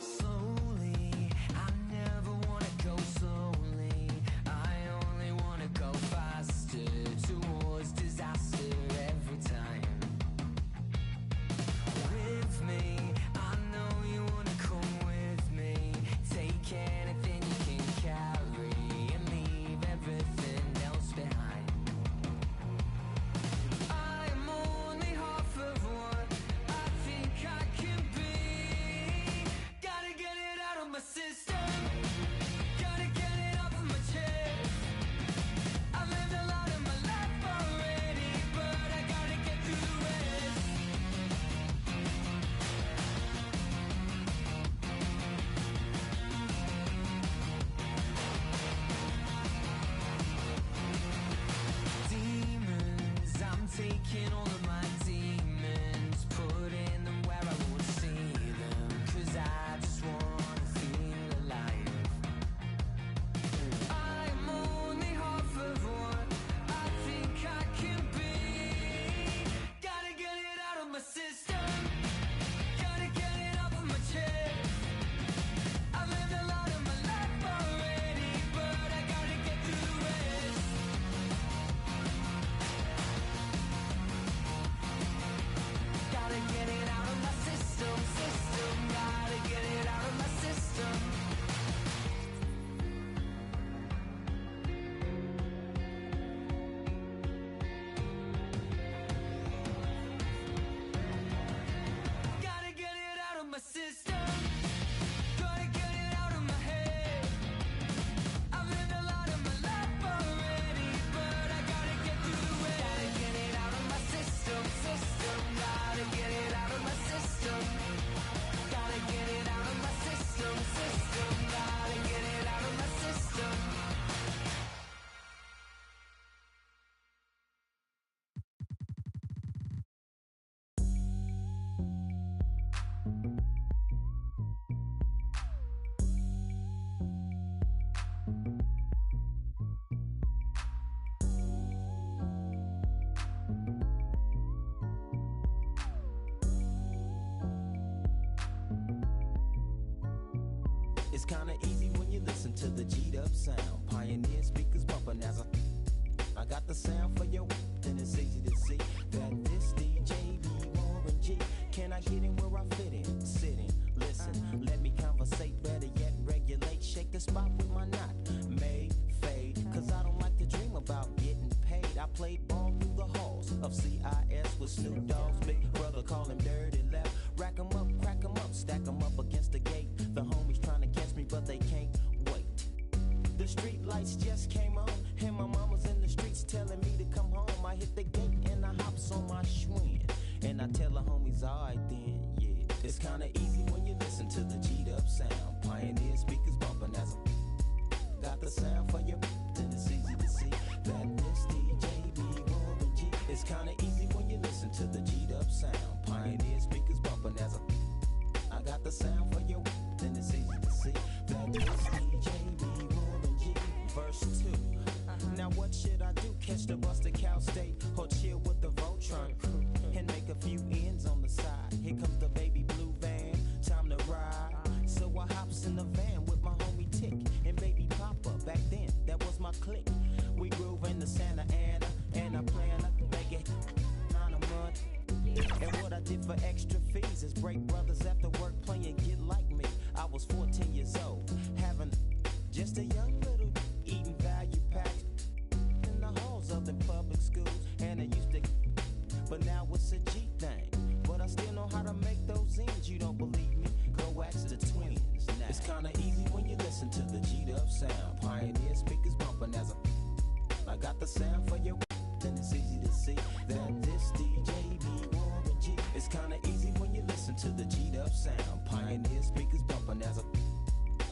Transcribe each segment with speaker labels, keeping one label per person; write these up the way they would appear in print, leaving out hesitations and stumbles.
Speaker 1: Slowly, I never wanna go slowly. I only wanna go faster towards disaster every time. With me, I know you wanna come with me. Take anything you can carry and leave everything else behind. I am only half of what I think I can be. Gotta get it out of my system. Gotta get it off of my chest. I've lived a lot of my life already, but I gotta get through the rest. Demons, I'm taking all of my demons, putting them where I won't see them, 'cause I just wanna feel alive. I'm only half of what I think I can be. Gotta get it out of my system. Gotta get it off of my chest. I've lived a lot of my life already, but I gotta get through the rest. Gotta get it out of my system, system. Gotta get it out of my system. Gotta get it out of my system. Gotta get it out of my head. I've lived a lot of my life already, but I gotta get through the rest. Gotta get it out of my system, system. Gotta get it out of my system. Gotta get it out of my system, system. Gotta get it out of my system.
Speaker 2: It's kinda easy when you listen to the G'd up sound. Pioneer speakers bumping as I got the sound for your then it's easy to see that this DJ be Warren G. Can I get in where I fit in? Sitting, listen, let me conversate, better yet regulate. Shake the spot with my knot, may fade, 'cause I don't like to dream about getting paid. I played ball through the halls of CIS with Snoop Dogg's big brother, call him Dirty Left. Rack 'em up, crack 'em up, stack 'em up against the gate. The homies trying to catch me, but they can't wait. The street lights just came on, and my mama's in the streets telling me to come home. I hit the gate and I hops on my Schwinn, and I tell the homies, alright then, yeah. It's kinda easy when you listen to the G'd up sound. Pioneer speakers bumping as I got the sound for you, then it's easy to see that this DJ be Warren G. It's kinda easy when you listen to the G'd up sound. Pioneer speakers bumping as I got the sound for you, then it's easy to see that this DJ be Warren G. Verse 2. Now what should I do? Catch the bus to Cal State or chill with the Voltron crew and make a few ends on the side? Here comes the baby blue van, time to ride. So I hops in the van with my homie Tick and baby Papa. Back then, that was my clique. We groove in the Santa Ana and I plan to make it on a month. And what I did for extra fees is break brothers after work playing Get Like Me. I was 14 years old, having just a young little eating value packs in the halls of the public schools. And I used to, but now it's a G thing. But I still know how to make those ends. You don't believe me? Go ask the twins. Now it's kinda easy when you listen to the G'd up sound. Pioneer speakers bumping as I got the sound for you, then it's easy to see that this DJ be Warren G. It's kinda easy when you listen to the G'd up sound. Pioneer speakers bumping as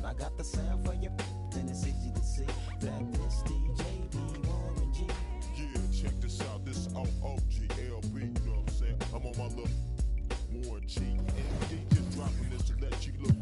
Speaker 2: I got the sound for you, then it's easy to see that this DJ be Warren G.
Speaker 3: Yeah, check this out. This is OOGLB, you know what I'm saying? I'm on my little Warren G. And he just dropping this to let you look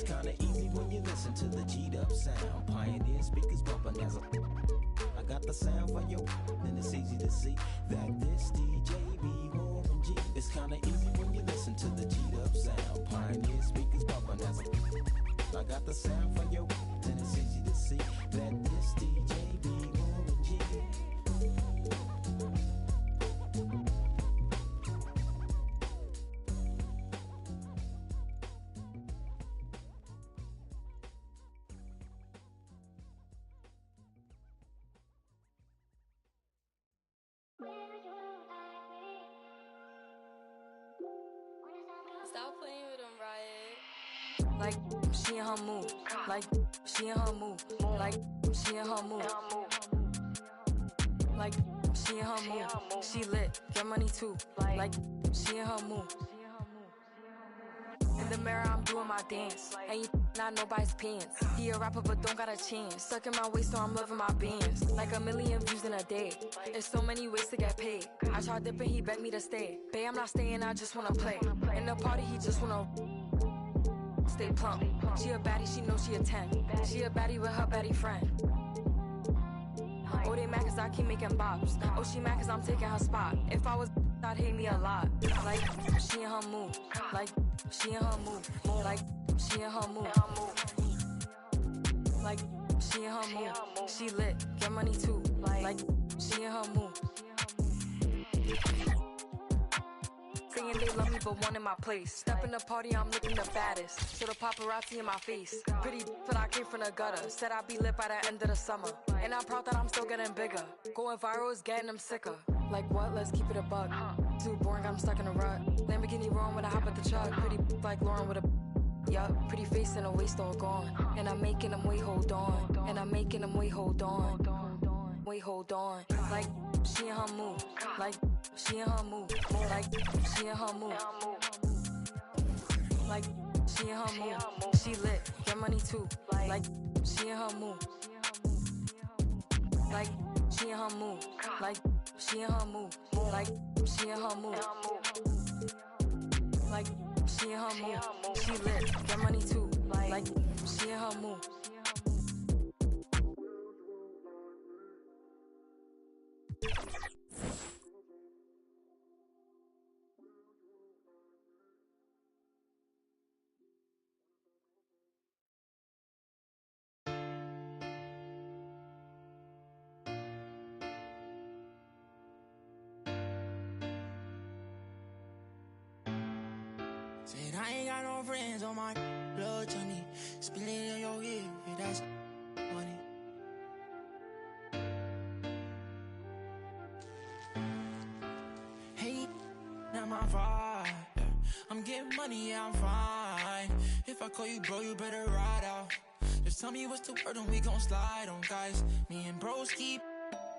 Speaker 2: It's kinda easy when you listen to the G'd up sound. Pioneer speakers bumping as I got the sound for you, and it's easy to see that this DJ be Warren G. It's kinda easy when you listen to the G'd up sound. Pioneer speakers bumping as I got the sound for you, and it's easy to see that this DJ be Warren G.
Speaker 4: Stop playing with them, Riot. Like, she in her mood. Like, she in her mood. Like, she in her mood. Like, she in her mood. She lit, get money too. Like, she in her mood. In the mirror, I'm doing my dance. Ain't not nobody's pants. He a rapper, but don't got a chance. Stuck in my waist, so I'm loving my bands. Like 1,000,000 views in a day. There's so many ways to get paid. I tried dipping, he begged me to stay. Babe, I'm not staying, I just wanna play. In the party, he just wanna stay plump. She a baddie, she knows she a 10. She a baddie with her baddie friend. Oh, they mad cause I keep making bops. Oh, she mad cause I'm taking her spot. If I was I'd hate me a lot. Like, she in her mood. Like, she in her mood. Like, she in her mood. Like, she in her mood. She lit, get money too. Like, she in her mood. Saying they love me but one in my place. Step in the party, I'm looking the baddest. So the paparazzi in my face. Pretty but I came from the gutter. Said I'd be lit by the end of the summer. And I'm proud that I'm still getting bigger. Going viral is getting them sicker. Like what? Let's keep it a buck. Too boring, I'm stuck in a rut. Lamborghini wrong when I hop at the truck. Pretty like Lauren with a yup. Pretty face and a waist all gone. And I'm making them wait, hold on. And I'm making them wait, hold on. Wait, hold on. Like she in her mood. Like she in her mood. Like she in her mood. Like she in her mood. She lit, get money too. Like she in her mood. Like she in her mood. Like she in her mood. Like she in her mood. Like she in her mood. She lit, get money too. Like she in her mood.
Speaker 5: Said I ain't got no friends on my blood to me. Spill it in your ear, that's money. Hey, not my vibe. I'm getting money, yeah, I'm fine. If I call you bro, you better ride out. Just tell me what's the word and we gon' slide on, guys. Me and bros keep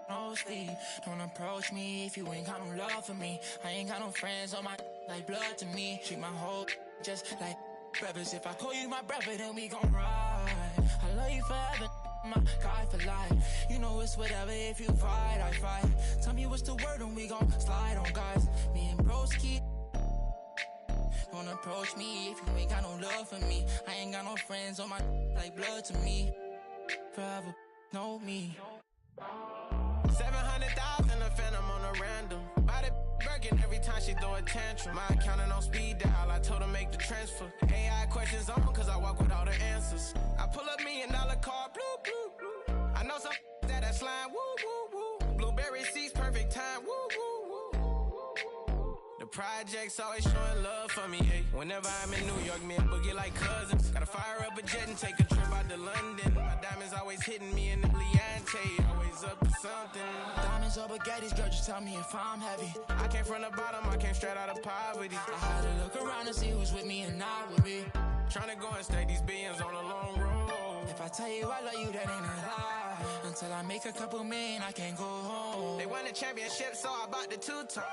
Speaker 5: no sleep. Don't approach me if you ain't got no love for me. I ain't got no friends on my like blood to me. Treat my whole just like brothers. If I call you my brother, then we gon' ride. I love you forever, my guy for life. You know it's whatever, if you fight, I fight. Tell me what's the word and we gon' slide on, guys. Me and bros keep. Don't approach me if you ain't got no love for me. I ain't got no friends on my like blood to me. Forever, know me.
Speaker 6: 700,000 a phantom on a random. Buy the Birkin every time she throw a tantrum. My accountant on speed dial, I told her make the transfer. AI questions on cause I walk with all the answers. I pull up $1 million car, blue, blue, blue. I know some that slime, woo, woo, woo. Blueberry seats, perfect time, woo, woo, woo. The projects always showing love for me, hey. Whenever I'm in New York, me and Boogie like cousins. Gotta fire up a jet and take a trip out to London. My diamonds always hitting me in the Leante, always up to something.
Speaker 5: Diamonds or baguettes, girl, just tell me if I'm heavy.
Speaker 6: I came from the bottom, I came straight out of poverty.
Speaker 5: I had to look around to see who's with me and not with me.
Speaker 6: Tryna go and stake these billions on a long road.
Speaker 5: If I tell you I love you, that ain't a lie. Until I make a couple million, I can't go home.
Speaker 6: They won the championship, so I bought the two-tone.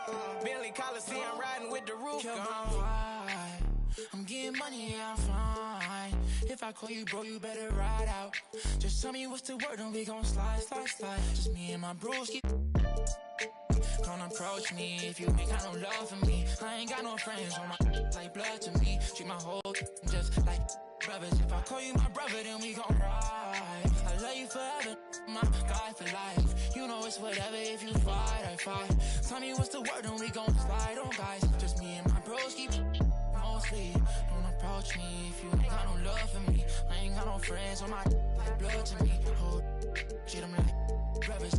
Speaker 6: Bentley Coliseum riding with the roof
Speaker 5: Kill my
Speaker 6: gone.
Speaker 5: vibe. I'm getting money, yeah, I'm fine. If I call you bro, you better ride out. Just tell me what's the word and we gon' slide, slide, slide. Just me and my broski. Don't approach me if you ain't got no love for me. I ain't got no friends on my like blood to me. Treat my whole just like brothers. If I call you my brother, then we gon' ride. I love you forever, my guy for life. You know it's whatever, if you fight, I fight. Tell me what's the word and we gon' slide on, guys. Just me and my bros keep mostly. Don't approach me if you ain't got no love for me. I ain't got no friends on my like blood to me. Oh, shit, I'm like brothers.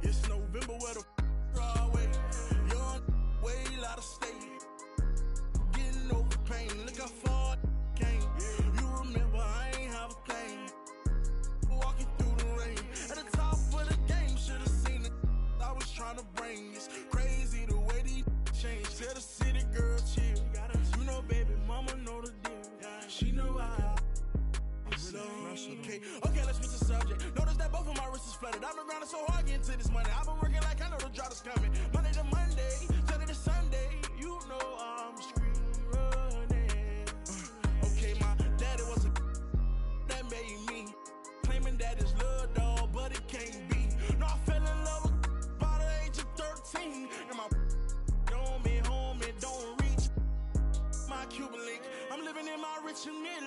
Speaker 7: It's November where the Broadway, young way out of state, getting over pain. Look how far I came. You remember I ain't have a thing. Walking through the rain at the top of the game, should've seen it. I was trying to bring. It's crazy the way these change. Tell the city girl chill. You know, baby, mama know the deal. She know I can. Okay, let's switch the subject. Notice that both of my wrists is flooded. I've been grinding so hard getting to this money. I've been working like I know the drought is coming. Monday to Monday, Sunday to Sunday. You know I'm street running. Okay, my daddy was a that made me. Claiming that it's love, dog, but it can't be. No, I fell in love with by the age of 13. And my home and don't reach my Cuban link. I'm living in my rich and middle.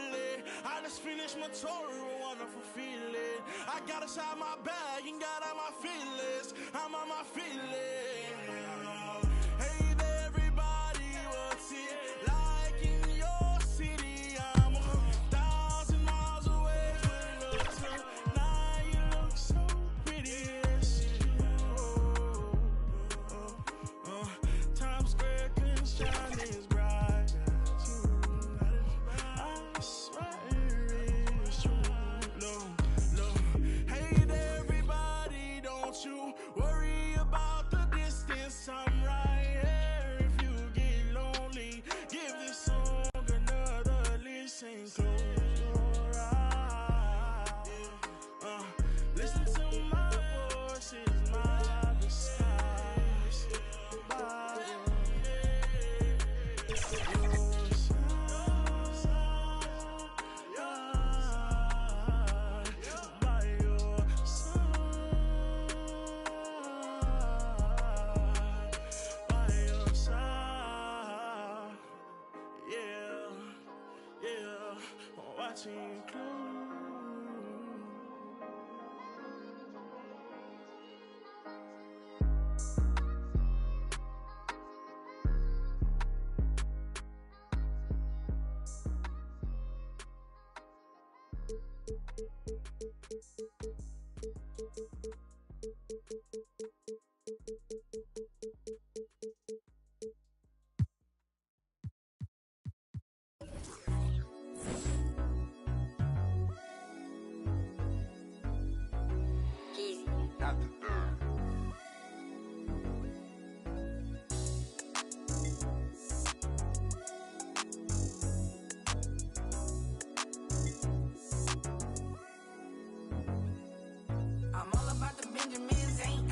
Speaker 7: I just finished my tour, a wonderful feeling. I got inside my bag and got out my feelings. I'm on my feelings. Hey there, everybody, what's it like in your city? I'm 1,000 miles away, but look now you look so pretty. Yes, Times Square can shine as bright as you. I swear it's true. Hey there, everybody, don't you worry about the distance. I'm right here. If you get lonely, give this song another listen. Close your eyes. Listen to my voice, it's my disguise. By your side. By your side. Yeah, I'm watching you close.
Speaker 8: I'm all about the Benjamins, ain't I?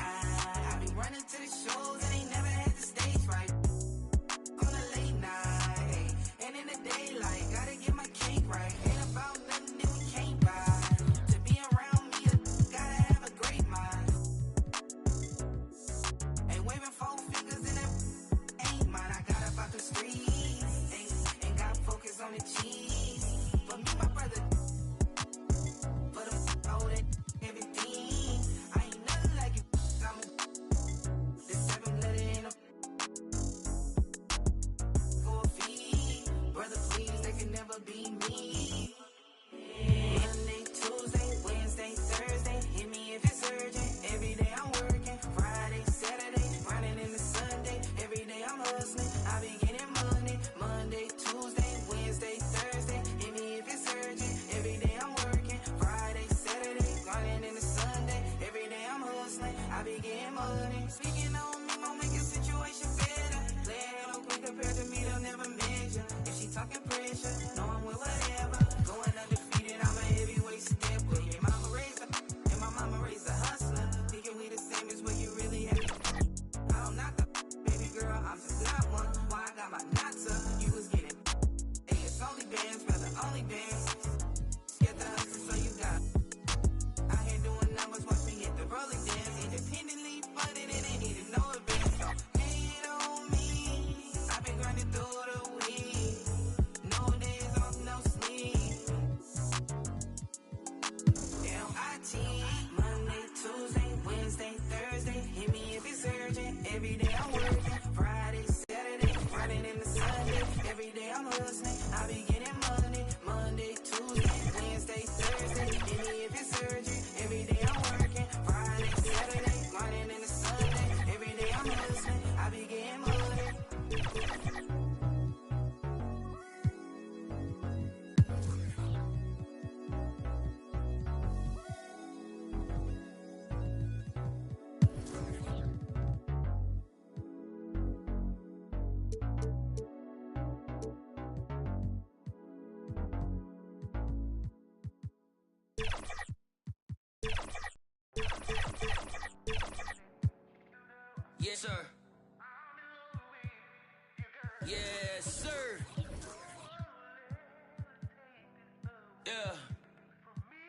Speaker 8: Yeah.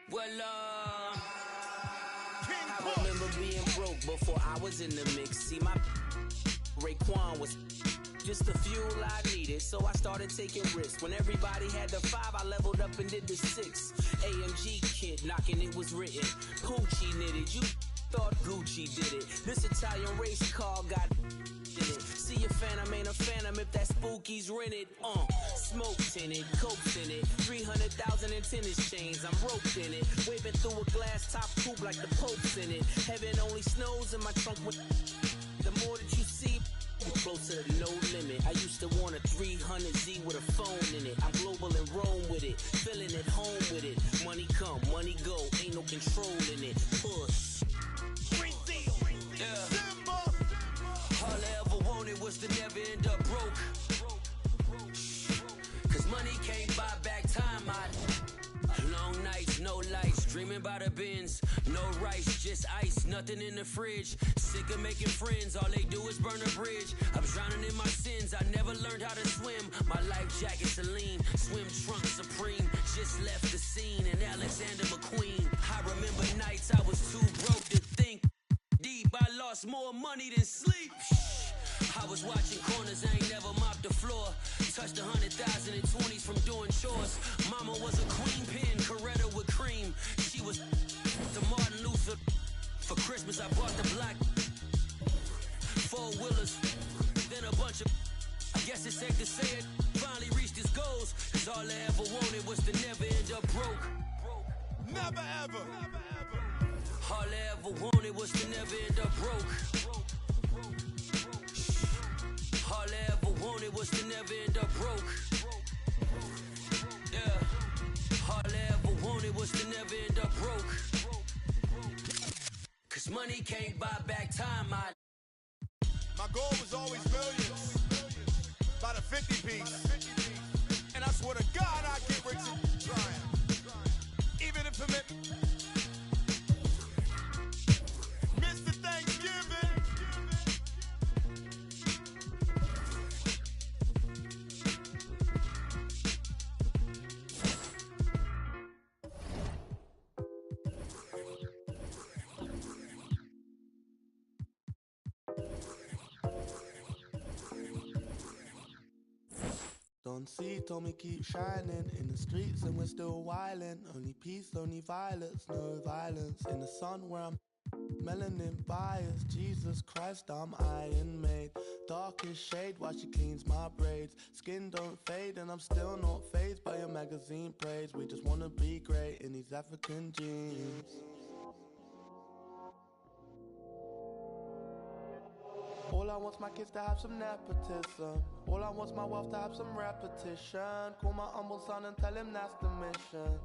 Speaker 8: Well, I remember being broke before I was in the mix. See, my Raekwon was just the fuel I needed, so I started taking risks. When everybody had the 5, I leveled up and did the 6. AMG kid knocking, it was written. Poochie knitted, you thought Gucci did it. This Italian race car got in it. See a phantom ain't a phantom if that spooky's rented. Smoked in it, cokes in it, 300,000 in tennis chains. I'm roped in it, waving through a glass top coupe like the Pope's in it. Heaven only snows in my trunk. With the more that you see, you're closer to no limit. I used to want a 300Z with a phone in it. I'm global and roam with it, feeling at home with it. Money come, money go, ain't no control in it. Push. Yeah. All I ever wanted was to never end up broke. Cause money can't buy back time. Long nights, no lights, dreaming about the bins. No rice, just ice, nothing in the fridge. Sick of making friends, all they do is burn a bridge. I'm drowning in my sins, I never learned how to swim. My life jacket Celine, swim trunk Supreme. Just left the scene in Alexander McQueen. I remember nights I was too broke to think deep. I lost more money than sleep. I was watching corners, I ain't never mopped the floor. Touched 100,000 in 20s from doing chores. Mama was a queen pin, Coretta with cream. She was the Martin Luther. For Christmas I bought the black 4-wheelers. Then a bunch of, I guess it's safe to say it, finally reached his goals. Cause all I ever wanted was to never end up broke.
Speaker 7: Never ever.
Speaker 8: All I ever wanted was to never end up broke. All I ever wanted was to never end up broke. Yeah. All I ever wanted was to never end up broke. Cause money can't buy back time.
Speaker 7: My goal was always millions. By the 50 piece. And I swear to God I'd get rich and trying. Even if it meant Mr. Thanksgiving. Don't see, told me keep shining in the streets and we're still wildin'. Only peace, only violence, no violence. In the sun where I'm melanin biased. Jesus Christ, I'm iron made. Darkest shade while she cleans my braids. Skin don't fade and I'm still not fazed by your magazine praise. We just wanna be great in these African jeans. All I want's my kids to have some nepotism. All I want's my wealth to have some repetition. Call my humble son and tell him that's the mission.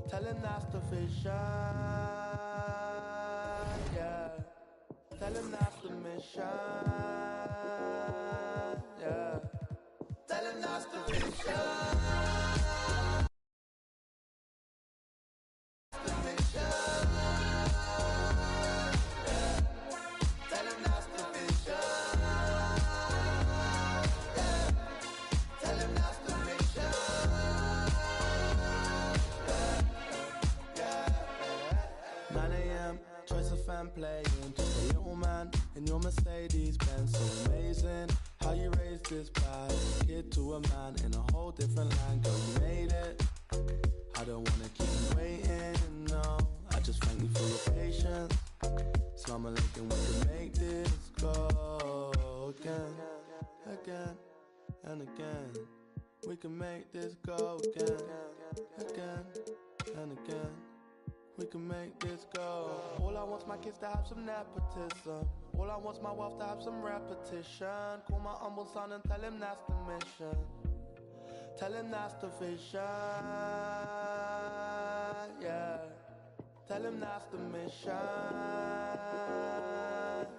Speaker 7: Tell him that's the vision. Yeah. Tell him that's the mission. Yeah. Tell him that's the vision. Playing just a little man in your Mercedes Benz. So amazing how you raised this bad kid to a man in a whole different land. Girl, you made it. I don't wanna keep waiting, no. I just thank you for your patience. Slum alaikum, we can make this go again, again and again. We can make this go again, again and again. We can make this go. All I want's my kids to have some nepotism. All I want's my wealth to have some repetition. Call my humble son and tell him that's the mission. Tell him that's the vision. Yeah. Tell him that's the mission.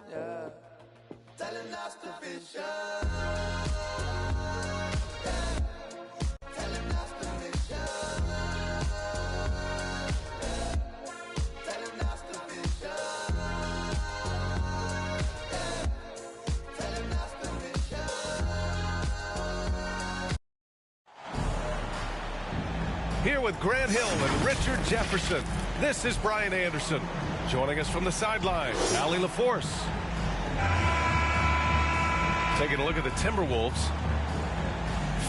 Speaker 7: Yeah. Tell him that's the vision. Yeah. Tell him that's the mission.
Speaker 9: Here with Grant Hill and Richard Jefferson. This is Brian Anderson. Joining us from the sideline, Allie LaForce. Taking a look at the Timberwolves.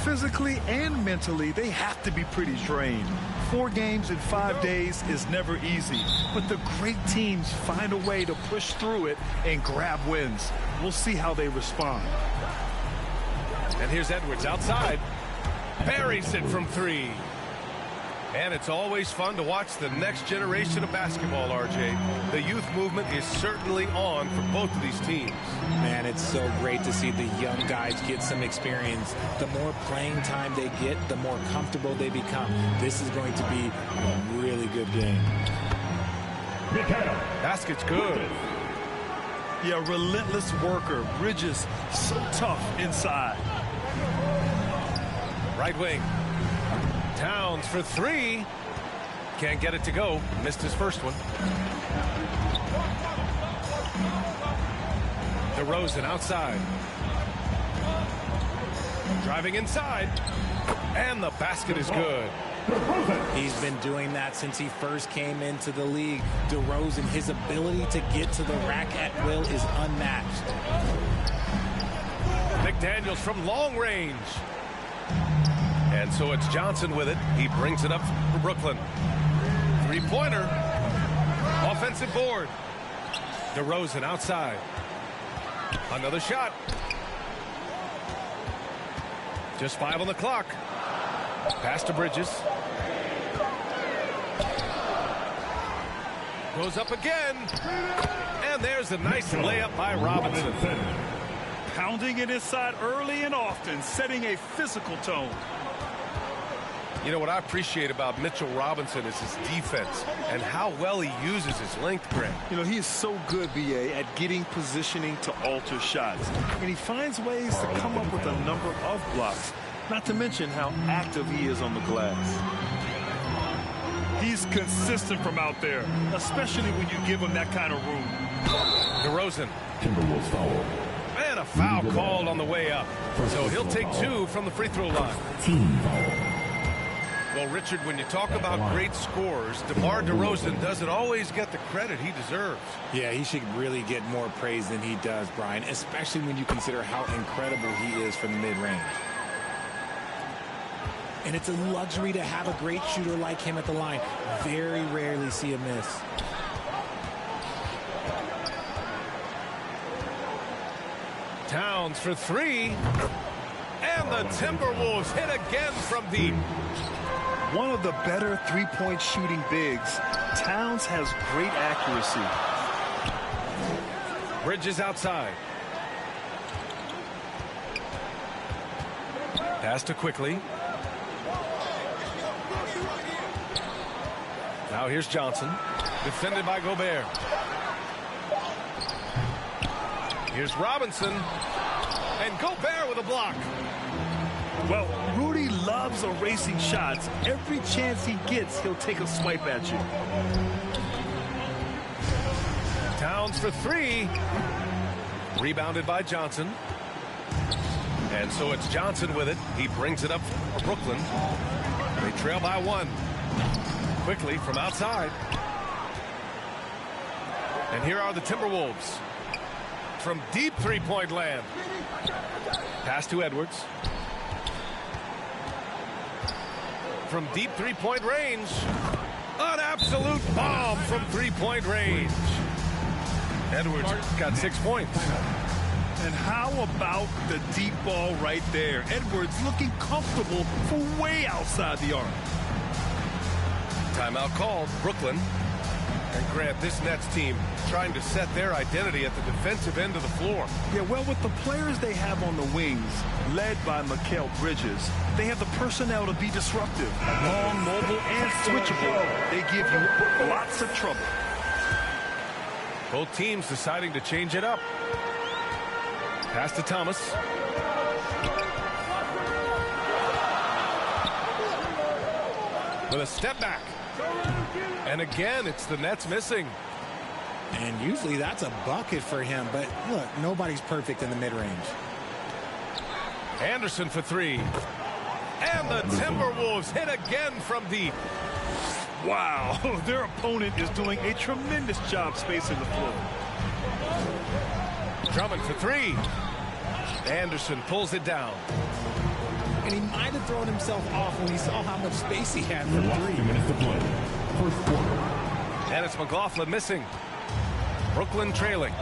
Speaker 10: Physically and mentally, they have to be pretty drained. 4 games in 5 days is never easy, but the great teams find a way to push through it and grab wins. We'll see how they respond.
Speaker 9: And here's Edwards outside. Buries it from 3. And it's always fun to watch the next generation of basketball, RJ. The youth movement is certainly on for both of these teams.
Speaker 11: Man, it's so great to see the young guys get some experience. The more playing time they get, the more comfortable they become. This is going to be a really good game.
Speaker 9: Basket's good.
Speaker 10: Yeah, relentless worker. Bridges so tough inside.
Speaker 9: Right wing. Towns for 3. Can't get it to go. Missed his first one. DeRozan outside. Driving inside. And the basket is good.
Speaker 11: He's been doing that since he first came into the league. DeRozan, his ability to get to the rack at will is unmatched.
Speaker 9: McDaniels from long range. And so it's Johnson with it. He brings it up for Brooklyn. 3-pointer. Offensive board. DeRozan outside. Another shot. Just 5 on the clock. Pass to Bridges. Goes up again. And there's a nice layup by Robinson.
Speaker 10: Pounding it inside early and often, setting a physical tone.
Speaker 9: You know what I appreciate about Mitchell Robinson is his defense and how well he uses his length, Grant.
Speaker 10: You know, he is so good, BA, at getting positioning to alter shots. And he finds ways to come up with a number of blocks, not to mention how active he is on the glass. He's consistent from out there, especially when you give him that kind of room.
Speaker 9: DeRozan. Timberwolves foul. And a foul called on the way up. So he'll take 2 from the free throw line. Team foul. Well, Richard, when you talk about great scorers, DeMar DeRozan doesn't always get the credit he deserves.
Speaker 11: Yeah, he should really get more praise than he does, Brian, especially when you consider how incredible he is from the mid-range. And it's a luxury to have a great shooter like him at the line. Very rarely see a miss.
Speaker 9: Towns for 3. And the Timberwolves hit again from deep.
Speaker 10: One of the better three-point shooting bigs. Towns has great accuracy.
Speaker 9: Bridges outside. Pass to Quickly. Now here's Johnson. Defended by Gobert. Here's Robinson. And Gobert with a block.
Speaker 10: Well, Rudy loves erasing shots. Every chance he gets, he'll take a swipe at you.
Speaker 9: Towns for 3. Rebounded by Johnson. And so it's Johnson with it. He brings it up for Brooklyn. They trail by 1. Quickly from outside. And here are the Timberwolves. From deep three-point land. Pass to Edwards. From deep three-point range. An absolute bomb from three-point range. Edwards got 6 points.
Speaker 10: And how about the deep ball right there? Edwards looking comfortable for way outside the arc.
Speaker 9: Timeout called. Brooklyn. And Grant, this Nets team trying to set their identity at the defensive end of the floor.
Speaker 10: Yeah, well, with the players they have on the wings, led by Mikal Bridges, they have the personnel to be disruptive. Long, mobile, and switchable. They give you lots of trouble.
Speaker 9: Both teams deciding to change it up. Pass to Thomas. With a step back. And again, it's the Nets missing.
Speaker 11: And usually that's a bucket for him. But look, nobody's perfect in the mid-range.
Speaker 9: Anderson for 3. And the Timberwolves hit again from deep.
Speaker 10: Wow, their opponent is doing a tremendous job spacing the floor.
Speaker 9: Drummond for three. Anderson pulls it down.
Speaker 11: And he might have thrown himself off when he saw how much space he had for 3
Speaker 12: minutes to play. First quarter.
Speaker 9: And it's McLaughlin missing. Brooklyn trailing.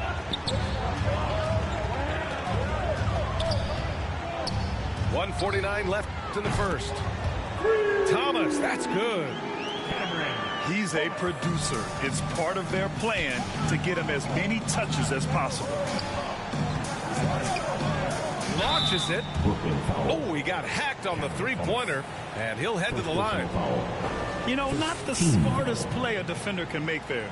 Speaker 9: .149 left in the first. Thomas, that's good.
Speaker 10: He's a producer. It's part of their plan to get him as many touches as possible.
Speaker 9: Launches it. Oh, he got hacked on the three-pointer, and he'll head to the line.
Speaker 10: You know, not the smartest play a defender can make there.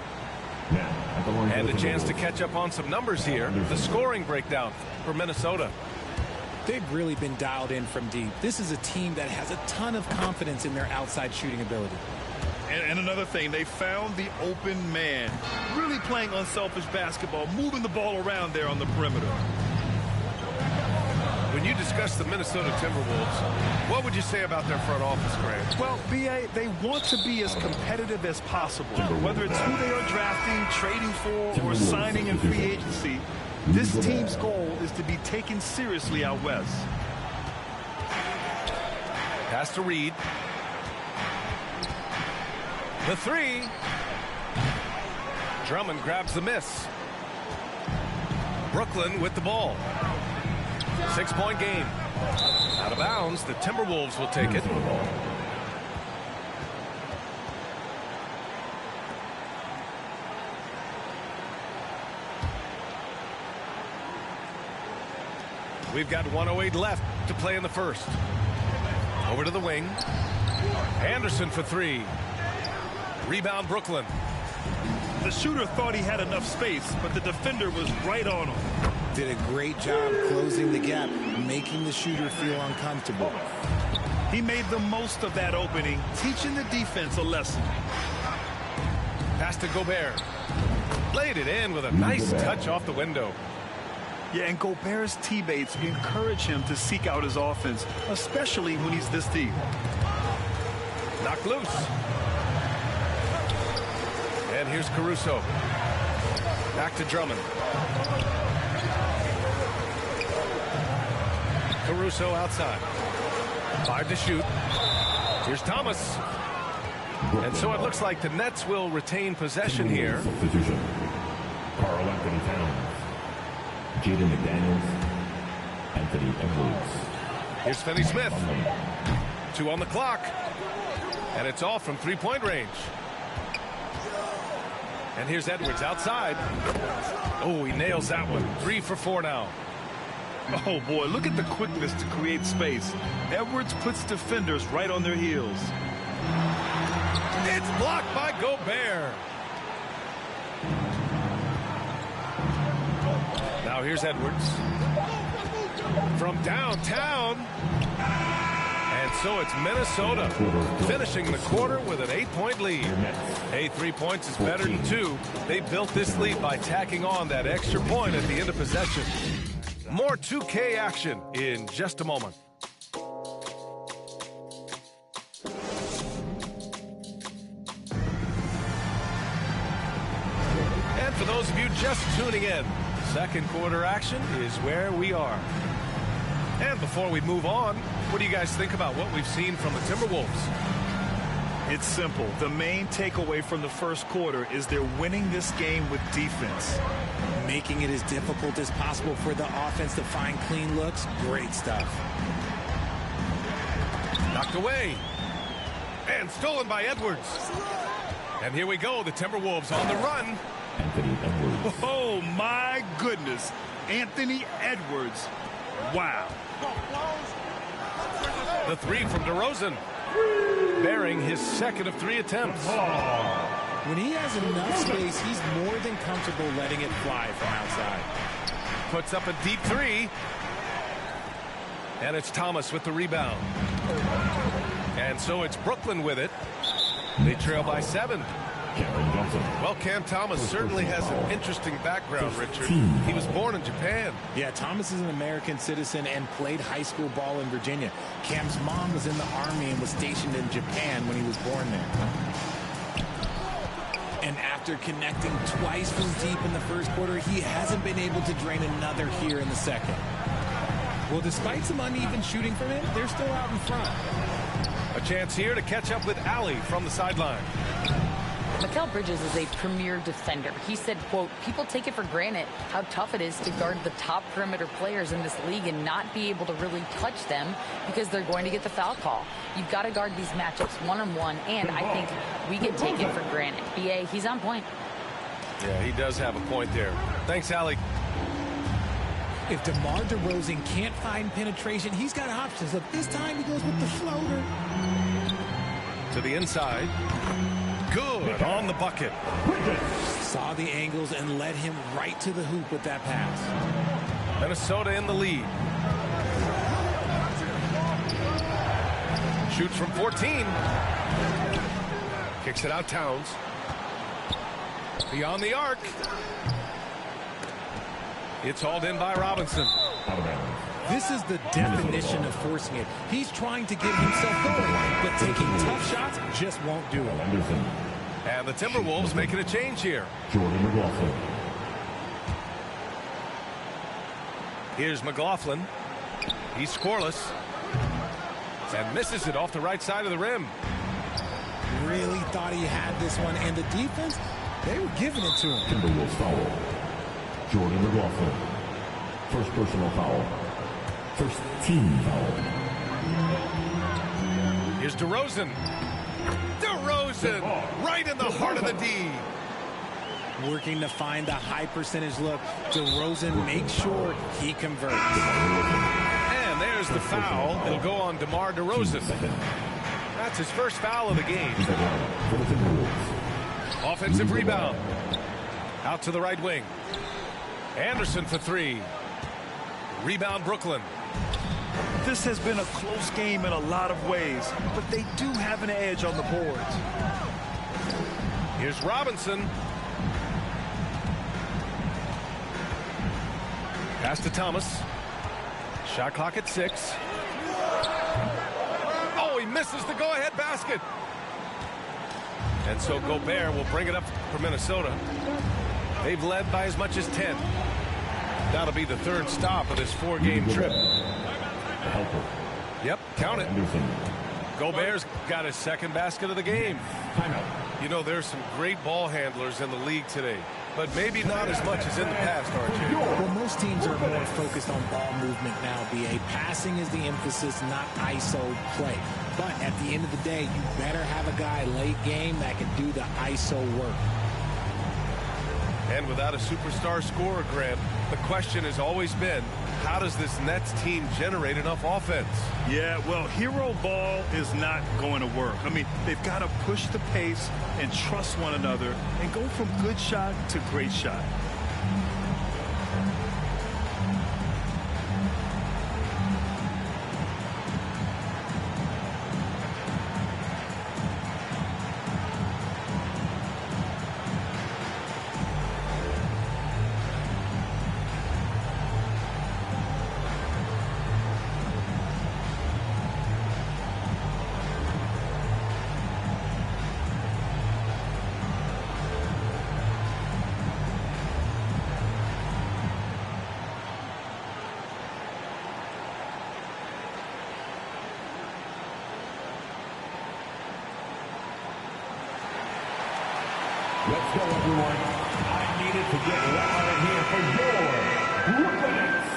Speaker 9: And a chance to catch up on some numbers here. The scoring breakdown for Minnesota.
Speaker 11: They've really been dialed in from deep. This is a team that has a ton of confidence in their outside shooting ability.
Speaker 10: And another thing, they found the open man. Really playing unselfish basketball, moving the ball around there on the perimeter.
Speaker 9: When you discuss the Minnesota Timberwolves, what would you say about their front office, Grant?
Speaker 10: Well, B.A., they want to be as competitive as possible. Whether it's who they are drafting, trading for, or signing in free agency, this team's goal is to be taken seriously out west.
Speaker 9: Pass to Reed. The three. Drummond grabs the miss. Brooklyn with the ball. 6-point game. Out of bounds. The Timberwolves will take it. We've got 1:08 left to play in the first. Over to the wing. Anderson for three. Rebound Brooklyn.
Speaker 10: The shooter thought he had enough space, but the defender was right on him.
Speaker 11: Did a great job closing the gap, making the shooter feel uncomfortable.
Speaker 10: He made the most of that opening, teaching the defense a lesson.
Speaker 9: Pass to Gobert. Laid it in with a nice touch off the window.
Speaker 10: Yeah, and Gobert's teammates encourage him to seek out his offense, especially when he's this deep.
Speaker 9: Knocked loose. And here's Caruso. Back to Drummond. Caruso outside. 5 to shoot. Here's Thomas. And so it looks like the Nets will retain possession here.
Speaker 12: Substitution. Carl Anthony Towns. Jaden McDaniels. Anthony Edwards.
Speaker 9: Here's Finney-Smith. 2 on the clock. And it's off from three-point range. And here's Edwards outside. Oh, he nails that one. 3 for 4 now.
Speaker 10: Oh, boy, look at the quickness to create space. Edwards puts defenders right on their heels.
Speaker 9: It's blocked by Gobert. Now here's Edwards. From downtown. And so it's Minnesota finishing the quarter with an 8-point lead. Hey, 3 points is better than 2. They built this lead by tacking on that extra point at the end of possession. More 2K action in just a moment. And for those of you just tuning in, second quarter action is where we are. And before we move on, what do you guys think about what we've seen from the Timberwolves?
Speaker 10: It's simple. The main takeaway from the first quarter is they're winning this game with defense.
Speaker 11: Making it as difficult as possible for the offense to find clean looks. Great stuff.
Speaker 9: Knocked away. And stolen by Edwards. And here we go. The Timberwolves on the run.
Speaker 12: Anthony Edwards.
Speaker 10: Oh, my goodness. Anthony Edwards. Wow.
Speaker 9: The three from DeRozan. Bearing his second of 3 attempts.
Speaker 11: When he has enough space, he's more than comfortable letting it fly from outside.
Speaker 9: Puts up a deep 3. And it's Thomas with the rebound. And so it's Brooklyn with it. They trail by 7. Well, Cam Thomas certainly has an interesting background, Richard. He was born in Japan.
Speaker 11: Yeah, Thomas is an American citizen and played high school ball in Virginia. Cam's mom was in the Army and was stationed in Japan when he was born there. And after connecting twice from deep in the first quarter, he hasn't been able to drain another here in the second. Well, despite some uneven shooting from him, they're still out in front.
Speaker 9: A chance here to catch up with Allie from the sideline.
Speaker 13: Mikal Bridges is a premier defender. He said, quote, people take it for granted how tough it is to guard the top perimeter players in this league and not be able to really touch them because they're going to get the foul call. You've got to guard these matchups one-on-one, and I think we can take it for granted. BA, he's on point.
Speaker 9: Yeah, he does have a point there. Thanks, Allie.
Speaker 11: If DeMar DeRozan can't find penetration, he's got options. Look, this time he goes with the floater.
Speaker 9: To the inside. Good on the bucket.
Speaker 11: Saw the angles and led him right to the hoop with that pass.
Speaker 9: Minnesota in the lead. Shoots from 14. Kicks it out, Towns. Beyond the arc. It's hauled in by Robinson.
Speaker 11: This is the definition of forcing it. He's trying to get himself going, but taking tough shots just won't do it.
Speaker 9: And the Timberwolves making a change here.
Speaker 12: Jordan McLaughlin.
Speaker 9: Here's McLaughlin. He's scoreless. And misses it off the right side of the rim.
Speaker 11: Really thought he had this one, and the defense, they were giving it to him.
Speaker 12: Timberwolves foul. Jordan McLaughlin. First personal foul. First team foul.
Speaker 9: Here's DeRozan. DeRozan right in the heart of the D.
Speaker 11: Working to find the high percentage look. DeRozan makes sure he converts.
Speaker 9: And there's the foul. It'll go on DeMar DeRozan. That's his first foul of the game. Offensive rebound. Out to the right wing. Anderson for three. Rebound Brooklyn.
Speaker 10: This has been a close game in a lot of ways, but they do have an edge on the boards.
Speaker 9: Here's Robinson. Pass to Thomas. Shot clock at 6. Oh, he misses the go-ahead basket. And so Gobert will bring it up for Minnesota. They've led by as much as 10. That'll be the third stop of this 4-game trip. Yep, count it. Gobert's got his second basket of the game. You know, there's some great ball handlers in the league today, but maybe not as much as in the past, RJ.
Speaker 11: Well, most teams are more focused on ball movement now, BA. Passing is the emphasis, not ISO play. But at the end of the day, you better have a guy late game that can do the ISO work.
Speaker 9: And without a superstar scorer, Grant, the question has always been, how does this Nets team generate enough offense?
Speaker 10: Yeah, well, hero ball is not going to work. I mean, they've got to push the pace and trust one another and go from good shot to great shot.
Speaker 12: Let's go, everyone. I needed to get loud in here for your Brooklyn Nets.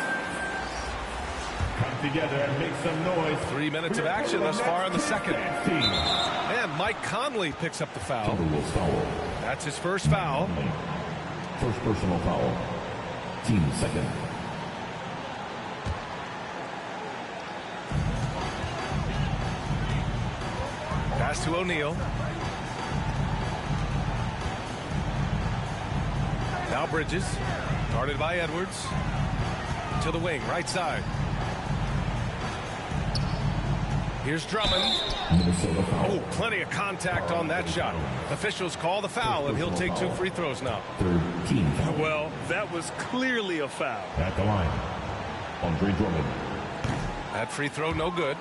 Speaker 12: Come together and make some noise.
Speaker 9: 3 minutes of action thus far in the second. And Mike Conley picks up the foul. That's his first foul.
Speaker 12: First personal foul. Team second.
Speaker 9: Pass to O'Neal. Now Bridges, guarded by Edwards. To the wing, right side. Here's Drummond. Oh, plenty of contact on that shot. Officials call the foul, and he'll take 2 free throws now.
Speaker 10: Well, that was clearly a foul.
Speaker 12: At the line, Andre Drummond.
Speaker 9: That free throw no good.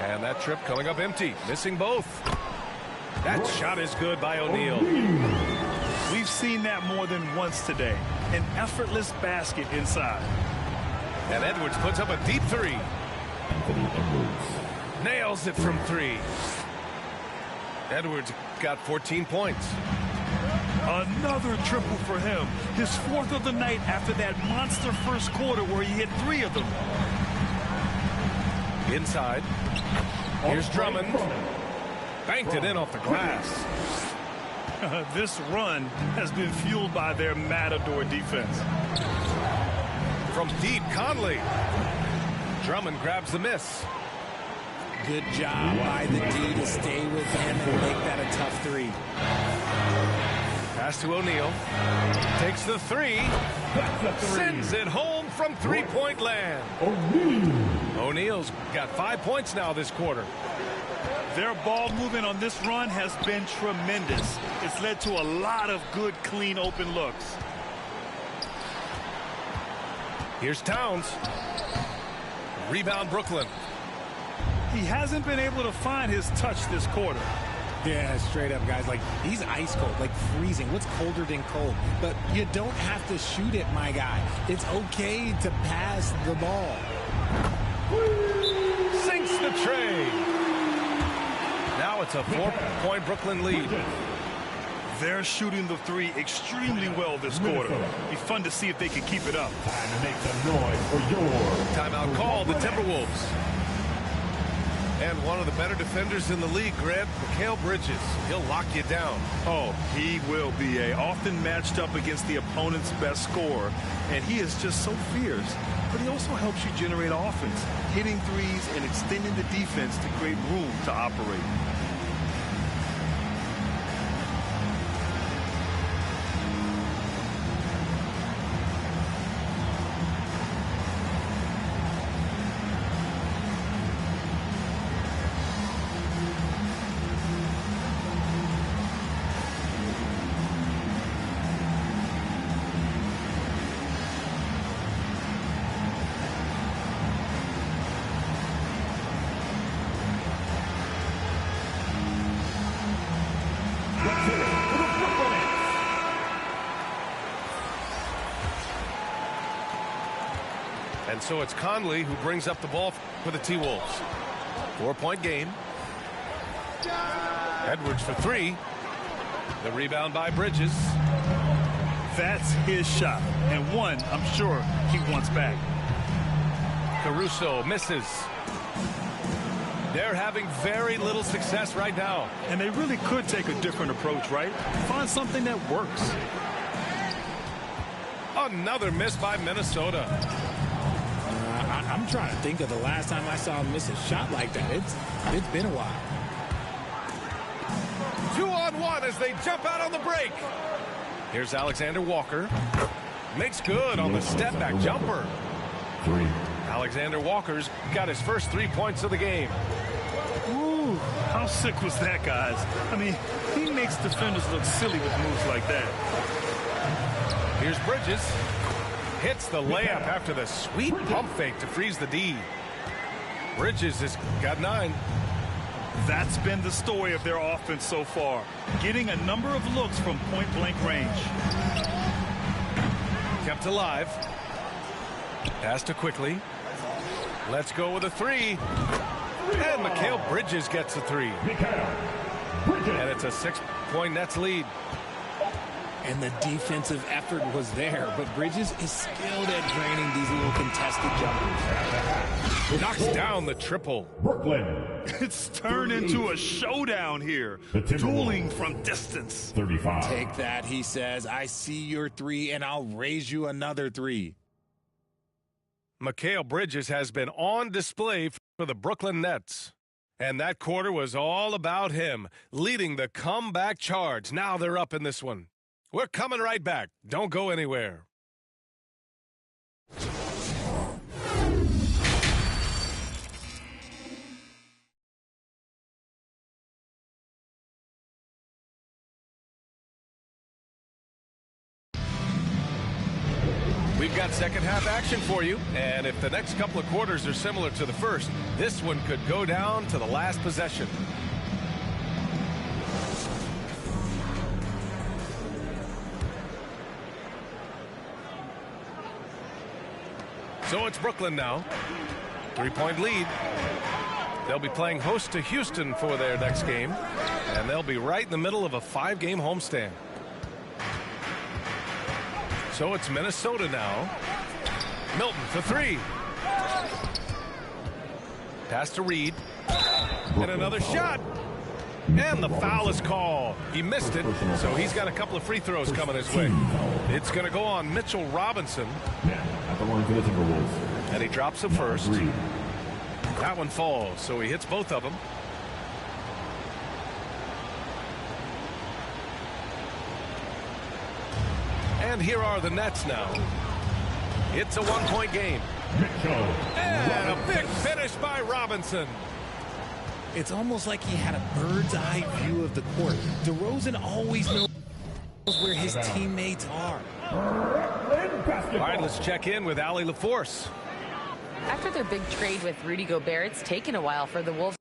Speaker 9: And that trip coming up empty, missing both. That shot is good by O'Neal.
Speaker 10: We've seen that more than once today. An effortless basket inside.
Speaker 9: And Edwards puts up a deep 3.
Speaker 12: Anthony Edwards.
Speaker 9: Nails it from 3. Edwards got 14 points.
Speaker 10: Another triple for him. His 4th of the night after that monster first quarter where he hit 3 of them.
Speaker 9: Inside. Here's Drummond. Banked it in off the glass.
Speaker 10: This run has been fueled by their Matador defense.
Speaker 9: From deep, Conley. Drummond grabs the miss.
Speaker 11: Good job by the D to stay with him and make that a tough 3.
Speaker 9: Pass to O'Neal. Takes the 3. Sends it home from 3-point land. O'Neal's got 5 points now this quarter.
Speaker 10: Their ball movement on this run has been tremendous. It's led to a lot of good, clean, open looks.
Speaker 9: Here's Towns. Rebound, Brooklyn.
Speaker 10: He hasn't been able to find his touch this quarter.
Speaker 11: Yeah, straight up, guys. Like, he's ice cold, like freezing. What's colder than cold? But you don't have to shoot it, my guy. It's okay to pass the ball.
Speaker 9: Sinks the tray. Now it's a 4-point Brooklyn lead.
Speaker 10: They're shooting the 3 extremely well this quarter. Be fun to see if they can keep it up.
Speaker 12: Time to make some noise for your
Speaker 9: timeout call, the Timberwolves. And one of the better defenders in the league, Greg, Mikal Bridges. He'll lock you down.
Speaker 10: Oh, he will be often matched up against the opponent's best scorer. And he is just so fierce. But he also helps you generate offense, hitting threes and extending the defense to create room to operate.
Speaker 9: And so it's Conley who brings up the ball for the T-Wolves. 4-point game. Edwards for 3. The rebound by Bridges.
Speaker 10: That's his shot, and one I'm sure he wants back.
Speaker 9: Caruso misses. They're having very little success right now.
Speaker 10: And they really could take a different approach, right? Find something that works.
Speaker 9: Another miss by Minnesota.
Speaker 11: I'm trying to think of the last time I saw him miss a shot like that. It's been a while.
Speaker 9: 2-on-1 as they jump out on the break. Here's Alexander Walker. Makes good on the step-back jumper.
Speaker 12: 3.
Speaker 9: Alexander Walker's got his first 3 points of the game.
Speaker 10: Ooh, how sick was that, guys? I mean, he makes defenders look silly with moves like that.
Speaker 9: Here's Bridges. Hits the layup after the sweet pump fake to freeze the D. Bridges has got 9.
Speaker 10: That's been the story of their offense so far. Getting a number of looks from point-blank range.
Speaker 9: Kept alive. Pass to Quickly. Let's go with a 3. And Mikal Bridges gets a 3. And it's a 6-point Nets lead.
Speaker 11: And the defensive effort was there, but Bridges is skilled at draining these little contested jumpers.
Speaker 9: Knocks down the triple.
Speaker 12: Brooklyn.
Speaker 10: It's turned into a showdown here. Dueling from distance.
Speaker 12: 35.
Speaker 11: Take that, he says. I see your 3, and I'll raise you another 3.
Speaker 9: Mikal Bridges has been on display for the Brooklyn Nets. And that quarter was all about him, leading the comeback charge. Now they're up in this one. We're coming right back. Don't go anywhere. got second half action for you, and if the next couple of quarters are similar to the first, this one could go down to the last possession. So it's Brooklyn now. 3-point lead. They'll be playing host to Houston for their next game, and they'll be right in the middle of a 5-game homestand. So it's Minnesota now. Milton for 3. Pass to Reed. And another shot. And the foul is called. He missed it, so he's got a couple of free throws coming his way. It's going to go on Mitchell Robinson. And he drops it first. That one falls, so he hits both of them. And here are the Nets now. It's a 1-point game. And a big finish by Robinson.
Speaker 11: It's almost like he had a bird's eye view of the court. DeRozan always knows where his teammates are.
Speaker 9: All right, let's check in with Allie LaForce.
Speaker 13: After their big trade with Rudy Gobert, it's taken a while for the Wolves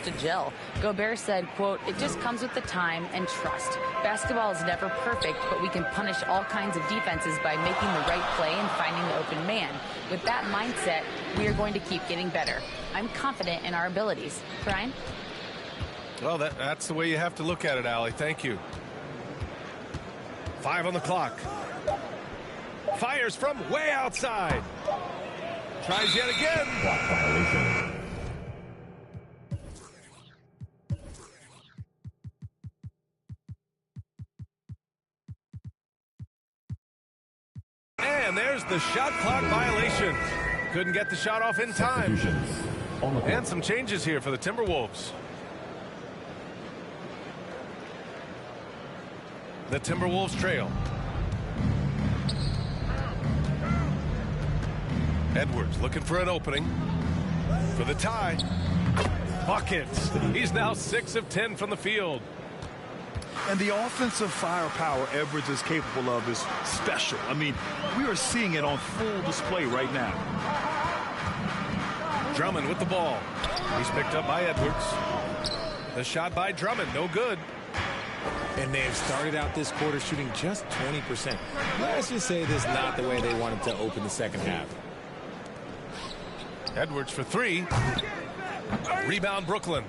Speaker 13: to gel. Gobert said, quote, "It just comes with the time and trust. Basketball is never perfect, but we can punish all kinds of defenses by making the right play and finding the open man. With that mindset, we are going to keep getting better. I'm confident in our abilities." Brian?
Speaker 9: Well, that's the way you have to look at it, Allie. Thank you. 5 on the clock. Fires from way outside. Tries yet again.
Speaker 12: Clock violation.
Speaker 9: And there's the shot clock violation. Couldn't get the shot off in time. And some changes here for the Timberwolves. The Timberwolves trail. Edwards looking for an opening for the tie. Buckets. He's now 6 of 10 from the field.
Speaker 10: And the offensive firepower Edwards is capable of is special. I mean, we are seeing it on full display right now.
Speaker 9: Drummond with the ball. He's picked up by Edwards. The shot by Drummond, no good.
Speaker 11: And they have started out this quarter shooting just 20%. Let's just say this is not the way they wanted to open the second half.
Speaker 9: Edwards for three. Rebound, Brooklyn.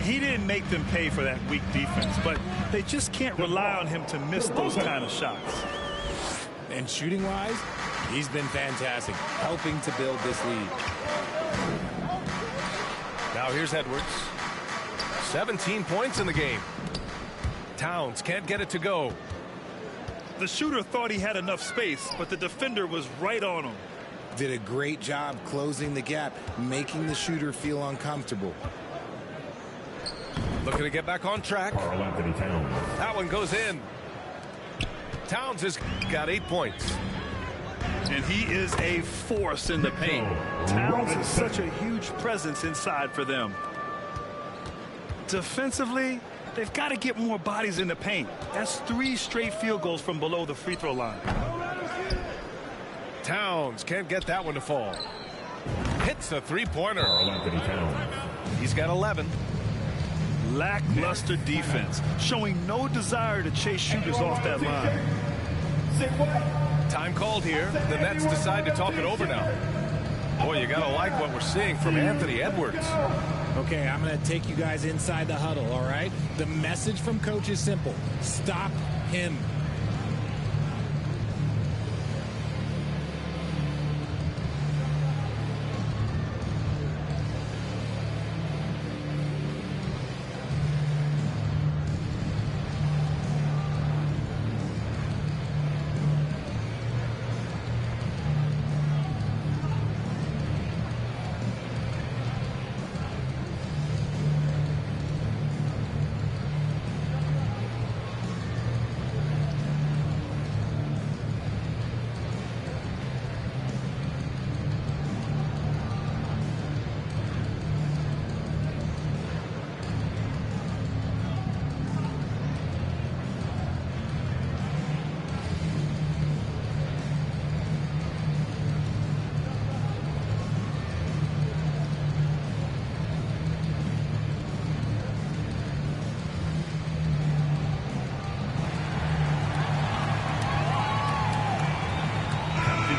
Speaker 10: He didn't make them pay for that weak defense, but they just can't rely on him to miss those kind of shots.
Speaker 11: And shooting-wise, he's been fantastic, helping to build this lead.
Speaker 9: Now here's Edwards. 17 points in the game. Towns can't get it to go.
Speaker 10: The shooter thought he had enough space, but the defender was right on him.
Speaker 11: Did a great job closing the gap, making the shooter feel uncomfortable.
Speaker 9: Looking to get back on track.
Speaker 12: Karl Anthony Towns.
Speaker 9: That one goes in. Towns has got 8 points.
Speaker 10: And he is a force in the paint. Towns is such a huge presence inside for them. Defensively, they've got to get more bodies in the paint. That's 3 straight field goals from below the free throw line.
Speaker 9: Towns can't get that one to fall. Hits a three-pointer.
Speaker 12: Karl Anthony Towns.
Speaker 9: He's got 11.
Speaker 10: Lackluster defense, showing no desire to chase shooters off that line.
Speaker 9: Time called here. The Nets decide to talk it over now. Boy, you gotta like what we're seeing from Anthony Edwards.
Speaker 11: Okay, I'm going to take you guys inside the huddle, all right? The message from coach is simple. Stop him.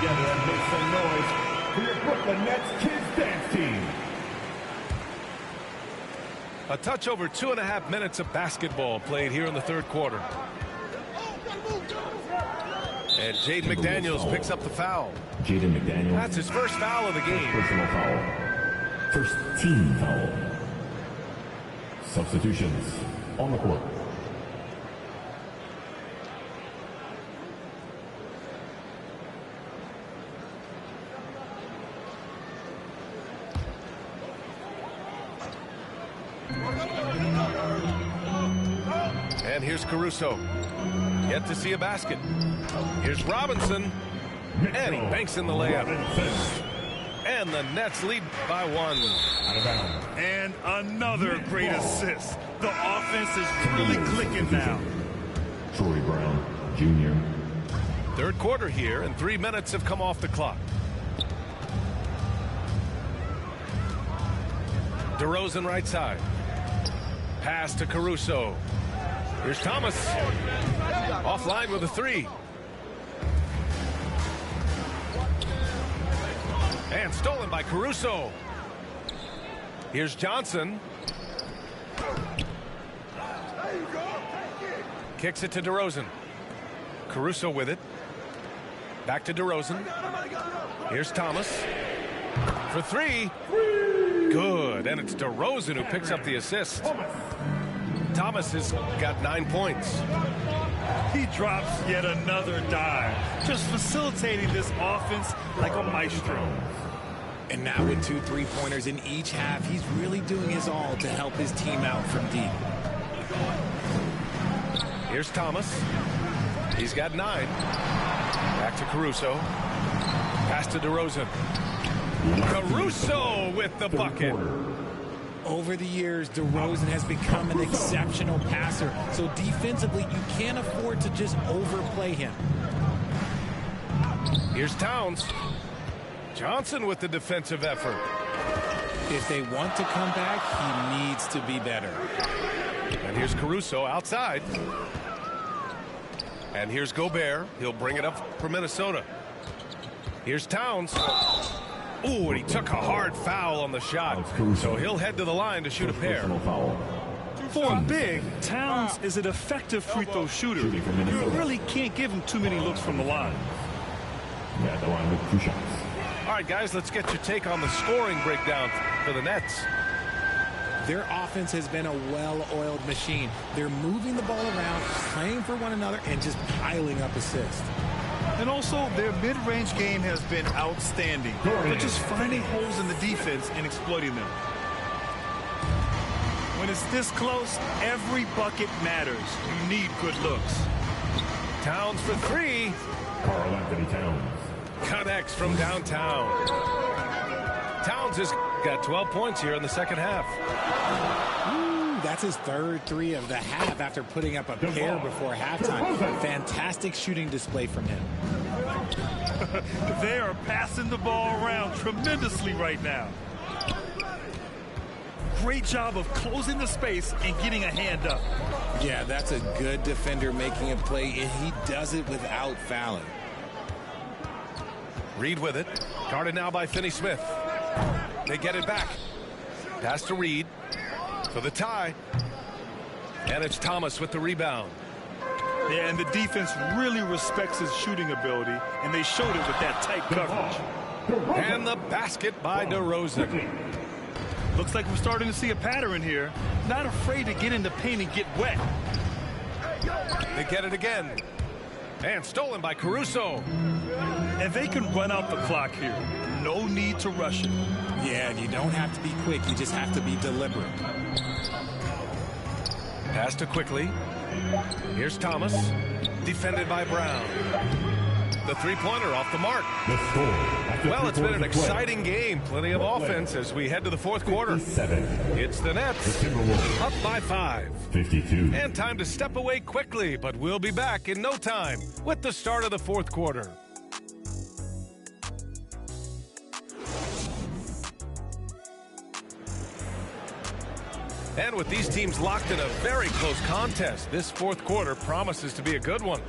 Speaker 12: Together and make some noise for your Brooklyn Nets Kids Dance Team.
Speaker 9: A touch over 2.5 minutes of basketball played here in the third quarter. And Jaden McDaniels picks up the foul.
Speaker 12: Jaden McDaniels.
Speaker 9: That's his first foul of the game.
Speaker 12: Personal foul. First team foul. Substitutions on the court.
Speaker 9: And here's Caruso. Yet to see a basket. Here's Robinson. And he banks in the layup. And the Nets lead by 1.
Speaker 10: And another great assist. The offense is really clicking now.
Speaker 12: Troy Brown, Jr.
Speaker 9: Third quarter here, and 3 minutes have come off the clock. DeRozan right side. Pass to Caruso. Here's Thomas. Offline with a 3. And stolen by Caruso. Here's Johnson. Kicks it to DeRozan. Caruso with it. Back to DeRozan. Here's Thomas. For 3. Good. And it's DeRozan who picks up the assist. Thomas has got 9 points.
Speaker 10: He drops yet another dive, just facilitating this offense like a maestro.
Speaker 11: And now with 2 3-pointers in each half, he's really doing his all to help his team out from deep.
Speaker 9: Here's Thomas. He's got 9. Back to Caruso. Pass to DeRozan. Caruso with the bucket.
Speaker 11: Over the years, DeRozan has become an exceptional passer. So defensively, you can't afford to just overplay him.
Speaker 9: Here's Towns. Johnson with the defensive effort.
Speaker 11: If they want to come back, he needs to be better.
Speaker 9: And here's Caruso outside. And here's Gobert. He'll bring it up for Minnesota. Here's Towns. Ooh, and he took a hard foul on the shot. So he'll head to the line to shoot a pair.
Speaker 10: For a big, Towns is an effective free throw shooter. You really can't give him too many looks from the line.
Speaker 12: Yeah, the line with 2 shots.
Speaker 9: All right, guys, let's get your take on the scoring breakdown for the Nets.
Speaker 11: Their offense has been a well-oiled machine. They're moving the ball around, playing for one another, and just piling up assists.
Speaker 10: And also, their mid-range game has been outstanding. They're just finding holes in the defense and exploiting them. When it's this close, every bucket matters. You need good looks.
Speaker 9: Towns for 3.
Speaker 12: Karl Anthony Towns
Speaker 9: connects from downtown. Towns has got 12 points here in the second half.
Speaker 11: Ooh, that's his third 3 of the half after putting up a pair before halftime. Fantastic shooting display from him.
Speaker 10: They are passing the ball around tremendously right now. Great job of closing the space and getting a hand up.
Speaker 11: Yeah, that's a good defender making a play, and he does it without fouling.
Speaker 9: Reed with it. Guarded now by Finney-Smith. They get it back. Pass to Reed for the tie. And it's Thomas with the rebound.
Speaker 10: Yeah, and the defense really respects his shooting ability, and they showed it with that tight coverage.
Speaker 9: And the basket by DeRozan.
Speaker 10: Looks like we're starting to see a pattern here. Not afraid to get in the paint and get wet.
Speaker 9: They get it again. And stolen by Caruso.
Speaker 10: And they can run out the clock here. No need to rush it.
Speaker 11: Yeah, and you don't have to be quick. You just have to be deliberate.
Speaker 9: Pass to Quickly. Here's Thomas. Defended by Brown. The three-pointer off the mark. Well, it's been an exciting game. Plenty of offense as we head to the fourth quarter. It's the Nets up by 5.
Speaker 12: 52.
Speaker 9: And time to step away quickly, but we'll be back in no time with the start of the fourth quarter. And with these teams locked in a very close contest, this fourth quarter promises to be a good one.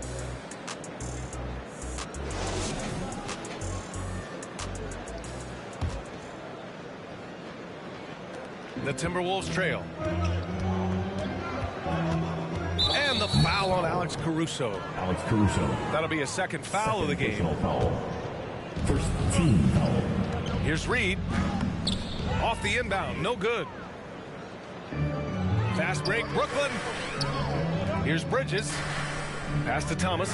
Speaker 9: The Timberwolves trail. And the foul on Alex Caruso.
Speaker 12: Alex Caruso.
Speaker 9: That'll be a second foul of the game.
Speaker 12: Foul. First team foul.
Speaker 9: Here's Reed. Off the inbound. No good. Fast break. Brooklyn. Here's Bridges. Pass to Thomas.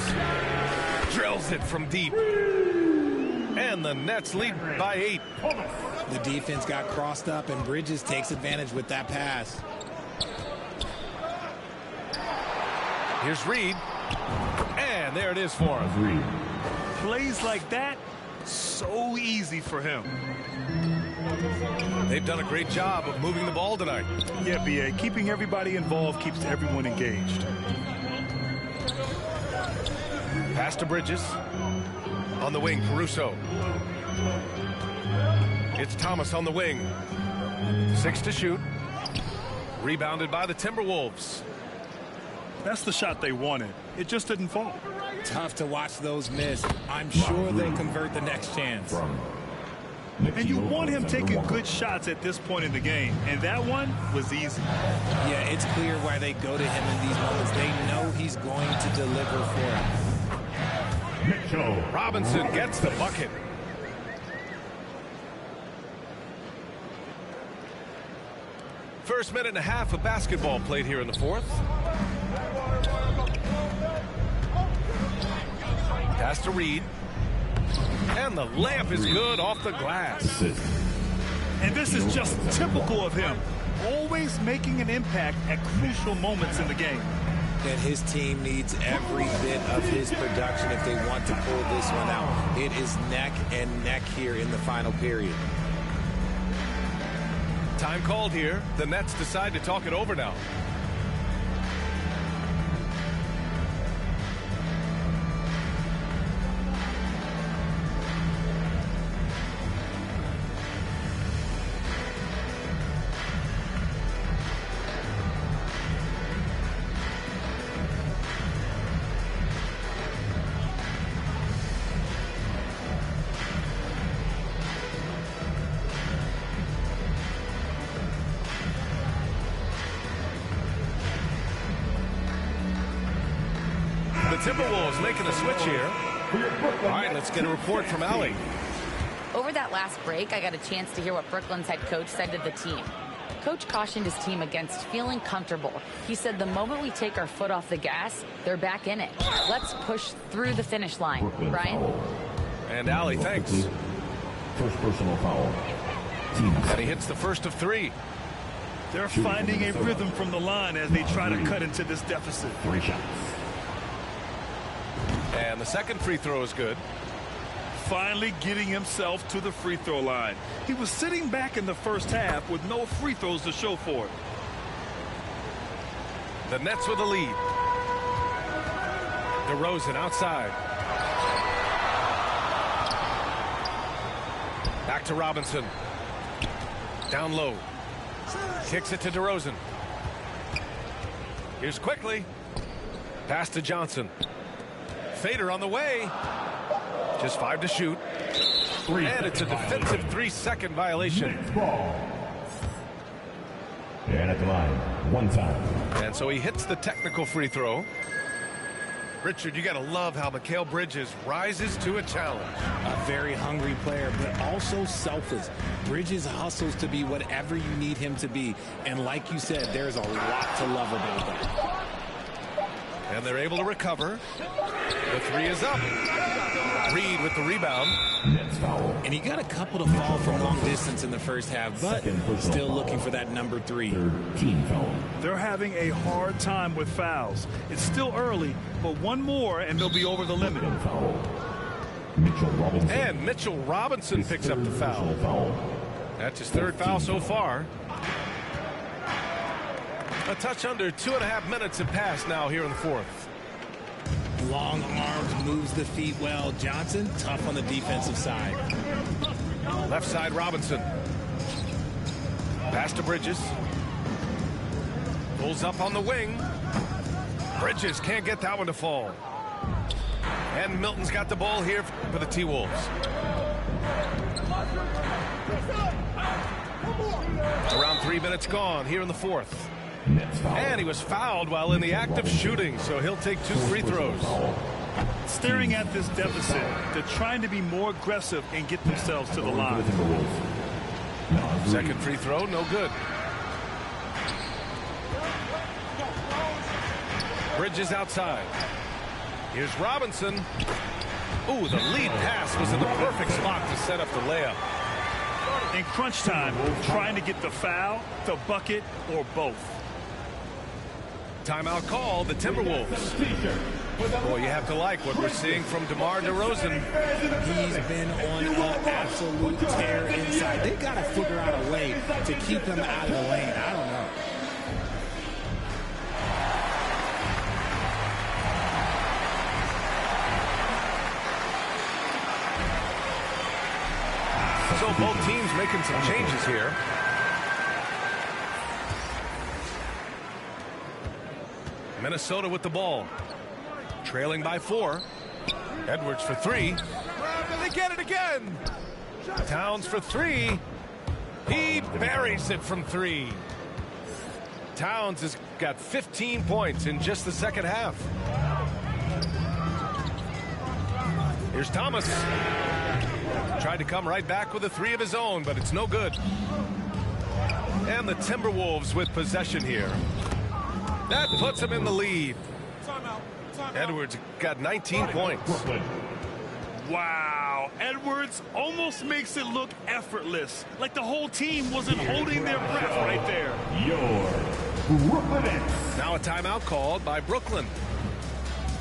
Speaker 9: Drills it from deep. And the Nets lead by 8.
Speaker 11: The defense got crossed up, and Bridges takes advantage with that pass.
Speaker 9: Here's Reed. And there it is for him.
Speaker 12: Reed.
Speaker 10: Plays like that, so easy for him.
Speaker 9: They've done a great job of moving the ball tonight.
Speaker 10: Yeah, B.A. Keeping everybody involved keeps everyone engaged.
Speaker 9: Pass to Bridges. On the wing, Caruso. It's Thomas on the wing. 6 to shoot. Rebounded by the Timberwolves.
Speaker 10: That's the shot they wanted. It just didn't fall.
Speaker 11: Tough to watch those miss. I'm sure they'll convert the next chance.
Speaker 10: And you want him taking good shots at this point in the game. And that one was easy.
Speaker 11: Yeah, it's clear why they go to him in these moments. They know he's going to deliver for them.
Speaker 12: Mitchell
Speaker 9: Robinson gets the bucket. First minute and a half of basketball played here in the fourth. Pass to Reed. And the layup is good off the glass.
Speaker 10: And this is just typical of him. Always making an impact at crucial moments in the game.
Speaker 11: And his team needs every bit of his production if they want to pull this one out. It is neck and neck here in the final period.
Speaker 9: Time called here. The Nets decide to talk it over now. Timberwolves making a switch here. All right, let's get a report from Allie.
Speaker 13: Over that last break, I got a chance to hear what Brooklyn's head coach said to the team. Coach cautioned his team against feeling comfortable. He said the moment we take our foot off the gas, they're back in it. Let's push through the finish line.
Speaker 12: Brooklyn
Speaker 13: Brian?
Speaker 12: foul.
Speaker 9: And Allie, thanks.
Speaker 12: First personal foul. Team.
Speaker 9: And he hits the first of 3.
Speaker 10: They're finding a rhythm from the line as they try to cut into this deficit.
Speaker 12: 3 shots.
Speaker 9: And the second free throw is good.
Speaker 10: Finally getting himself to the free throw line. He was sitting back in the first half with no free throws to show for it.
Speaker 9: The Nets with the lead. DeRozan outside. Back to Robinson. Down low. Kicks it to DeRozan. Here's quickly. Pass to Johnson. Fader on the way. Just 5 to shoot. And it's a defensive 3-second violation.
Speaker 12: And at the line, 1 time.
Speaker 9: And so he hits the technical free throw. Richard, you got to love how Mikal Bridges rises to a challenge.
Speaker 11: A very hungry player, but also selfless. Bridges hustles to be whatever you need him to be. And like you said, there's a lot to love about that.
Speaker 9: And they're able to recover. The 3 is up. Reed with the rebound.
Speaker 12: Nets foul.
Speaker 11: And he got a couple to fall from long distance in the first half, but still looking for that number 3.
Speaker 12: Third team foul.
Speaker 10: They're having a hard time with fouls. It's still early, but one more and they'll be over the limit.
Speaker 12: Foul. Mitchell Robinson.
Speaker 9: And Mitchell Robinson picks up the foul. That's his 3rd foul so far. A touch under 2.5 minutes have passed now here in the 4th.
Speaker 11: Long arms, moves the feet well. Johnson, tough on the defensive side.
Speaker 9: Left side, Robinson. Pass to Bridges. Pulls up on the wing. Bridges can't get that one to fall. And Milton's got the ball here for the T-Wolves. Around 3 minutes gone here in the 4th. And he was fouled while in the act of shooting, so he'll take 2 free throws.
Speaker 10: Staring at this deficit, they're trying to be more aggressive and get themselves to the line.
Speaker 9: Second free throw, no good. Bridges outside. Here's Robinson. Ooh, the lead pass was in the perfect spot to set up the layup.
Speaker 10: In crunch time, trying to get the foul, the bucket, or both.
Speaker 9: Timeout call, the Timberwolves. Boy, you have to like what we're seeing from DeMar DeRozan.
Speaker 11: He's been on an absolute tear inside. They got to figure out a way to keep him out of the lane. I don't know.
Speaker 9: So both teams making some changes here. Minnesota with the ball. Trailing by 4. Edwards for 3. And they get it again. Towns for 3. He buries it from 3. Towns has got 15 points in just the second half. Here's Thomas. Tried to come right back with a 3 of his own, but it's no good. And the Timberwolves with possession here. That puts him in the lead. Edwards got 19 points.
Speaker 10: Wow, Edwards almost makes it look effortless, like the whole team wasn't holding their breath right there.
Speaker 12: Your Brooklyn Nets.
Speaker 9: Now a timeout called by Brooklyn.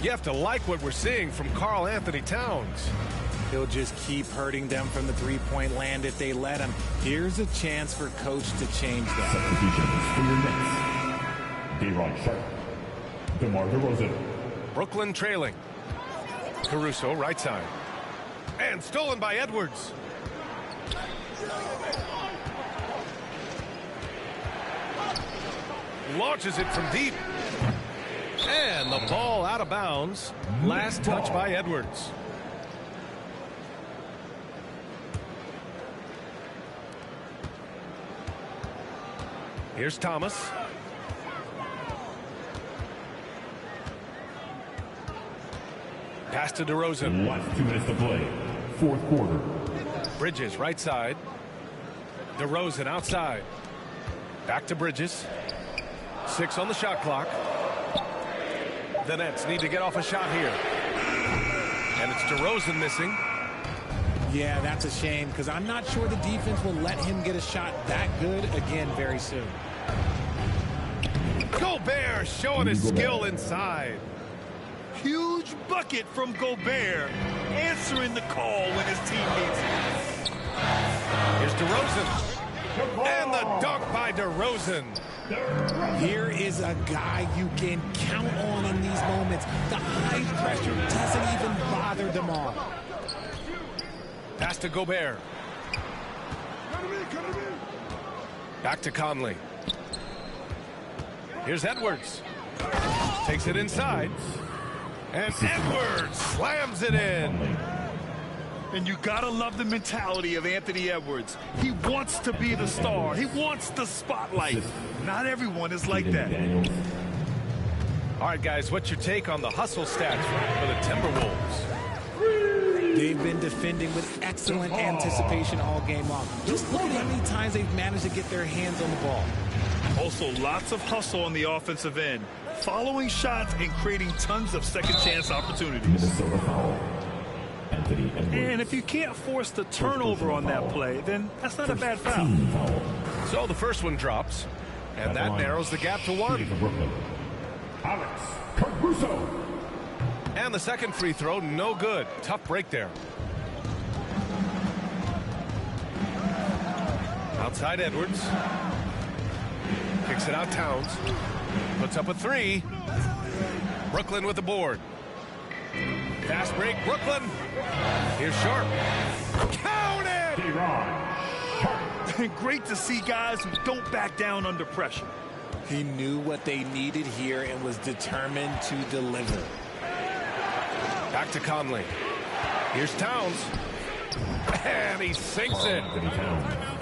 Speaker 9: You have to like what we're seeing from Karl Anthony Towns.
Speaker 11: He'll just keep hurting them from the three-point land if they let him. Here's a chance for coach to change that.
Speaker 12: Substitutions for your Nets. D-Ron Sharp. DeMar DeRozan.
Speaker 9: Brooklyn trailing. Caruso, right side. And stolen by Edwards. Launches it from deep. And the ball out of bounds. Last touch by Edwards. Here's Thomas. Pass to DeRozan.
Speaker 12: Last 2 minutes to play. Fourth quarter.
Speaker 9: Bridges, right side. DeRozan outside. Back to Bridges. 6 on the shot clock. The Nets need to get off a shot here. And it's DeRozan missing.
Speaker 11: Yeah, that's a shame because I'm not sure the defense will let him get a shot that good again very soon.
Speaker 9: Gobert showing his skill inside.
Speaker 10: Huge bucket from Gobert, answering the call when his team needs it.
Speaker 9: Here's DeRozan. And the dunk by DeRozan.
Speaker 11: Here is a guy you can count on in these moments. The high pressure doesn't even bother DeMar.
Speaker 9: Pass to Gobert. Back to Conley. Here's Edwards. Takes it inside. And Edwards slams it in.
Speaker 10: And you gotta love the mentality of Anthony Edwards. He wants to be the star. He wants the spotlight. Not everyone is like that.
Speaker 9: All right, guys, what's your take on the hustle stats for the Timberwolves?
Speaker 11: They've been defending with excellent anticipation all game long. Just look at how many times they've managed to get their hands on the ball.
Speaker 10: Also, lots of hustle on the offensive end, following shots and creating tons of second chance opportunities.
Speaker 12: Minnesota foul. Anthony Edwards.
Speaker 10: And if you can't force the turnover on that play, then that's not a bad foul.
Speaker 9: So the first one drops, and that narrows the gap to 1.
Speaker 12: Alex Caruso.
Speaker 9: And the second free throw, no good. Tough break there. Outside Edwards. Kicks it out Towns. Puts up a 3. Brooklyn with the board. Fast break, Brooklyn. Here's Sharp. Count it!
Speaker 10: Great to see guys who don't back down under pressure.
Speaker 11: He knew what they needed here and was determined to deliver.
Speaker 9: Back to Conley. Here's Towns. And he sinks it.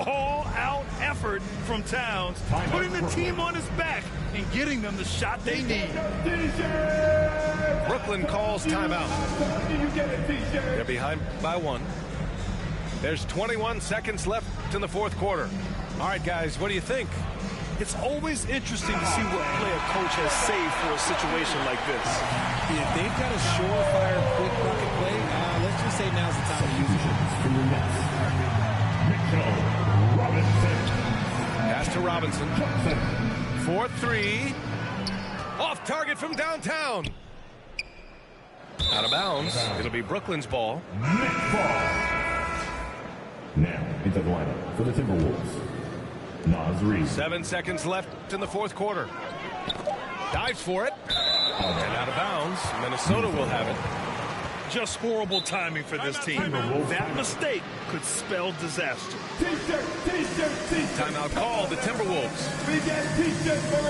Speaker 10: All-out effort from Towns, putting the team on his back and getting them the shot they need.
Speaker 9: Brooklyn calls timeout. They're behind by 1. There's 21 seconds left in the fourth quarter. All right, guys, what do you think?
Speaker 10: It's always interesting to see what play a coach has saved for a situation like this.
Speaker 11: If they've got a surefire quick bucket play, let's just say now's the time to use it.
Speaker 9: Pass to Robinson. 4-3. Off target from downtown. Out of bounds. It'll be Brooklyn's ball.
Speaker 12: Now into the lineup for the Timberwolves. Naz Reid.
Speaker 9: 7 seconds left in the fourth quarter. Dives for it. And out of bounds. Minnesota will have it.
Speaker 10: Just horrible timing for this team. That mistake could spell disaster.
Speaker 9: Timeout called the Timberwolves.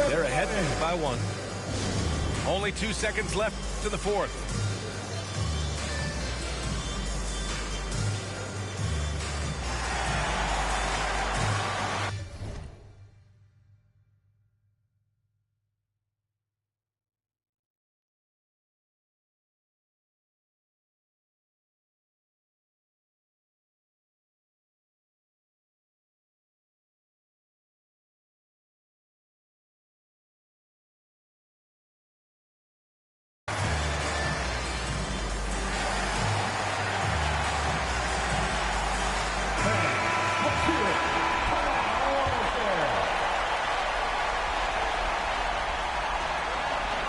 Speaker 9: They're ahead by 1. Only 2 seconds left to the fourth.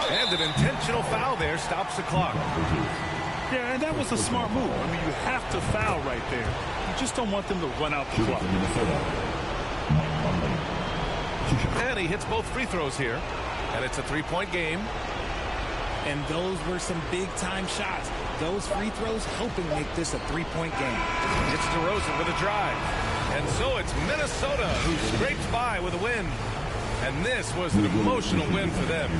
Speaker 9: And an intentional foul there stops the clock.
Speaker 10: Yeah, and that was a smart move. I mean, you have to foul right there. You just don't want them to run out the clock.
Speaker 9: And he hits both free throws here. And it's a 3-point game.
Speaker 11: And those were some big-time shots. Those free throws helping make this a 3-point game.
Speaker 9: It's DeRozan with a drive. And so it's Minnesota who scrapes by with a win. And this was an emotional win for them.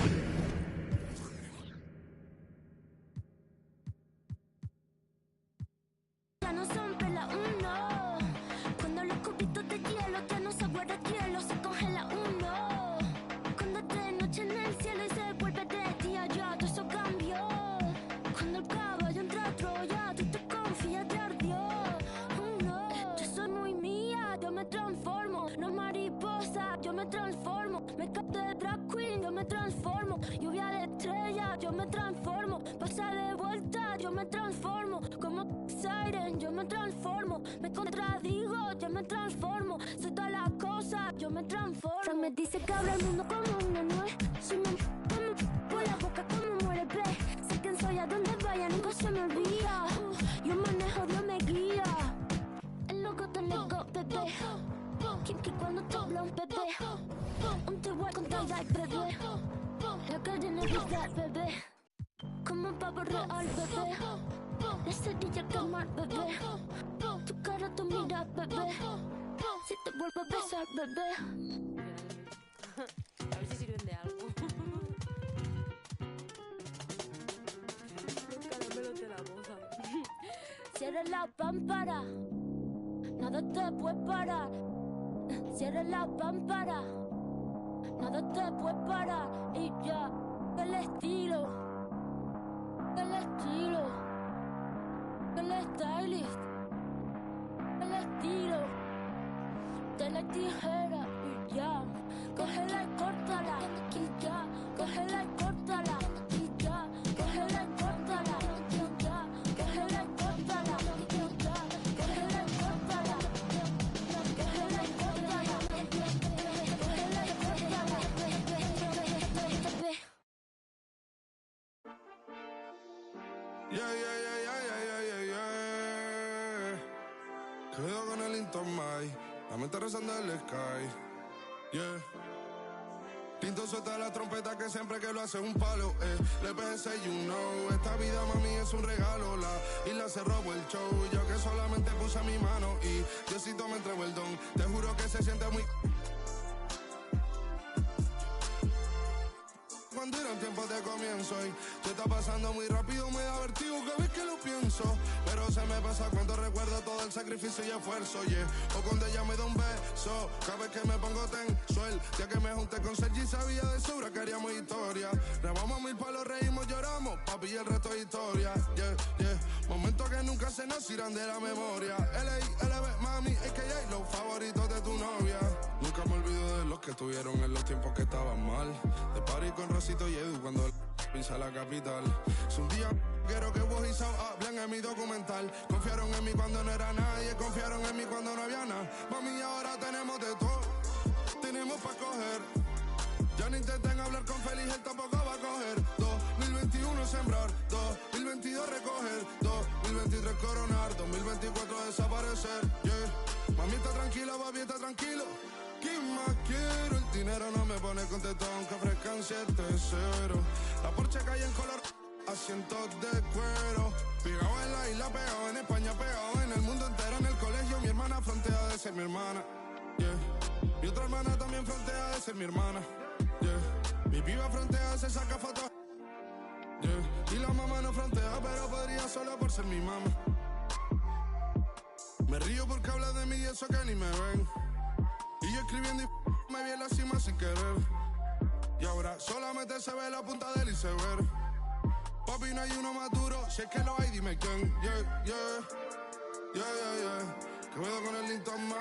Speaker 14: Cuando el caballo entra me transformo. Lluvia de estrellas, yo me transformo. Pasa de vuelta, yo me transformo. Como Siren, yo me transformo. Me contradigo, yo me transformo. Soy todas las cosas, yo me transformo. Se me dice que abro el mundo como una nuez. Soy como por la boca como muere pez. Sé quién soy, a donde vaya, nunca se me olvida. Yo manejo, Dios me guía. El loco te nego, bebé. Que cuando te habla un bebé. Un te voy a contar, bebé. La calle no vida, bebé. Como un pavo real, bebé. La cerilla quemar, bebé. Tu cara, tu mira, bebé. Si te vuelvo a besar, bebé.
Speaker 15: A ver si sirven de algo. Los caramelos de la moza.
Speaker 14: Cierra la pámpara. Nada te puede parar. Cierra la pámpara. Nada te puede parar. Y ya, el estilo. El estilo. El stylist. El estilo. De la tijera. Y ya, cógela y córtala. Y ya, cógela y córtala. Y ya, cógela y córtala. Y ya, cógela y córtala. Y ya, cógela y córtala. Cógela y córtala. Cógela y córtala.
Speaker 16: Yeah. Cuidado con el Intomai. La mente rezando el sky. Yeah. Tinto suelta la trompeta que siempre que lo hace un palo, Le pensé, you know, esta vida mami es un regalo. La isla se robó el show, yo que solamente puse mi mano y Diosito me entregó el don. Te juro que se siente muy... Cuando eran tiempos de comienzo y te está pasando muy rápido, me da vertigo cada vez que lo pienso. Pero se me pasa cuando recuerdo todo el sacrificio y esfuerzo, O cuando ella me da un beso, cada vez que me pongo tenso. El día que me junté con Sergi sabía de sobra que haríamos historia. Grabamos 1000 palos, reímos, lloramos, papi, y el resto es historia. Momentos que nunca se nos irán de la memoria. L.A., LB, mami, a.k.a. los favoritos de tu novia. Nunca me olvido de los que estuvieron en los tiempos que estaban mal. De party con Rosito y Edu cuando pisa la capital. Si un día quiero que vos y Sao hablen en mi documental. Confiaron en mí cuando no era nadie, confiaron en mí cuando no había nada. Mami, ahora tenemos de todo, tenemos pa' coger. Ya no intenten hablar con Feliz, él tampoco va a coger. 2021 sembrar, 2022 recoger, 2023 coronar, 2024 desaparecer, Mami está tranquila, papi está tranquilo. ¿Qué más quiero? El dinero no me pone contento aunque ofrezcan 7-0. La Porsche cae en color, asientos de cuero. Pegado en la isla, pegado en España, pegado en el mundo entero. En el colegio mi hermana frontea de ser mi hermana, Mi otra hermana también frontea de ser mi hermana, Mi piba frontea, se saca fotos, Y la mamá no frontea, pero podría solo por ser mi mamá. Me río porque habla de mí y eso que ni me ven. Y yo escribiendo y me vi en la cima sin querer. Y ahora solamente se ve la punta del iceberg. Papi, no hay uno más duro, si es que lo hay, dime quién. Que puedo con el Linton May.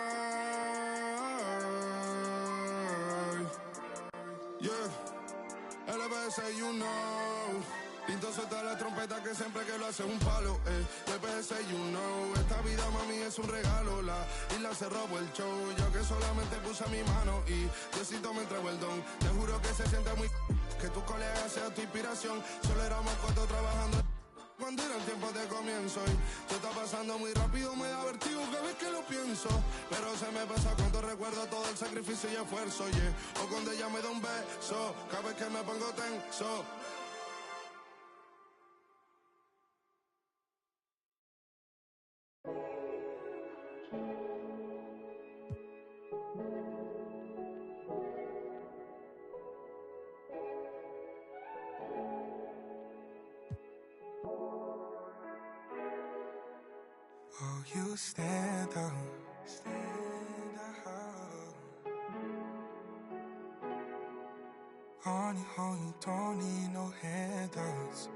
Speaker 16: LBS, you know. Pinto suelta la trompeta que siempre que lo hace un palo, LBS, you know. Esta vida, mami, es un regalo. La isla se robó el show, yo que solamente puse mi mano y Diosito me entregó el don. Te juro que se siente muy... que tu colega sea tu inspiración. Solo éramos 4 trabajando cuando eran tiempos de comienzo y te está pasando muy rápido, me da vertigo cada vez que lo pienso. Pero se me pasa cuando recuerdo todo el sacrificio y esfuerzo, O cuando ella me da un beso, cada vez que me pongo tenso.
Speaker 17: Oh, you stand up. On your own, you don't need no handouts.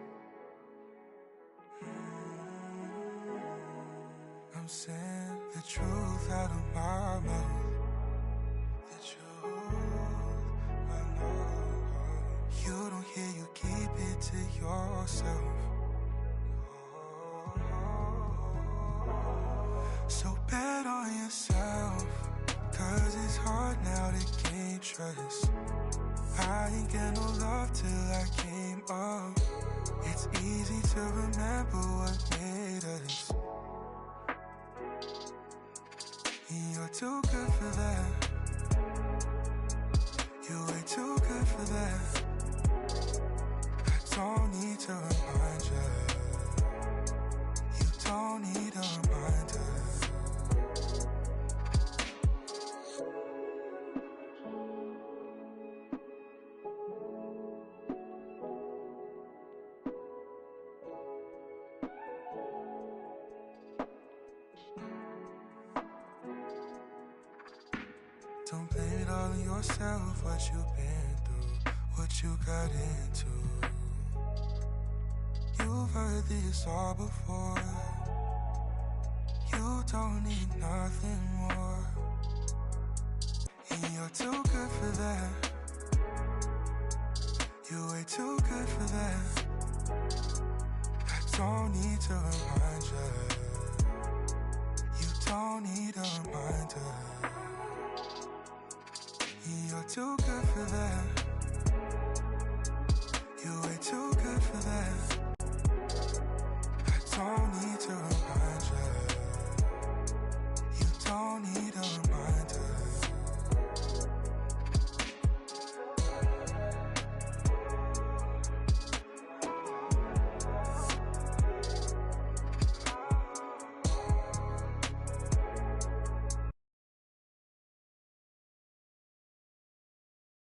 Speaker 17: I'm saying the truth out of my mouth. The truth, I know. it to yourself. So bet on yourself, 'cause it's hard now to gain trust. I ain't get no love till I came up. It's easy to remember what made us. You're too good for that. You're way too good for that. I don't need to remind you. You don't need a reminder. Don't blame it all on yourself, what you've been through, what you got into. You've heard this all before. You don't need nothing more. And you're too good for that. You're way too good for that. I don't need to remind you. You don't need a reminder. You're too good for that. You're way too good for that.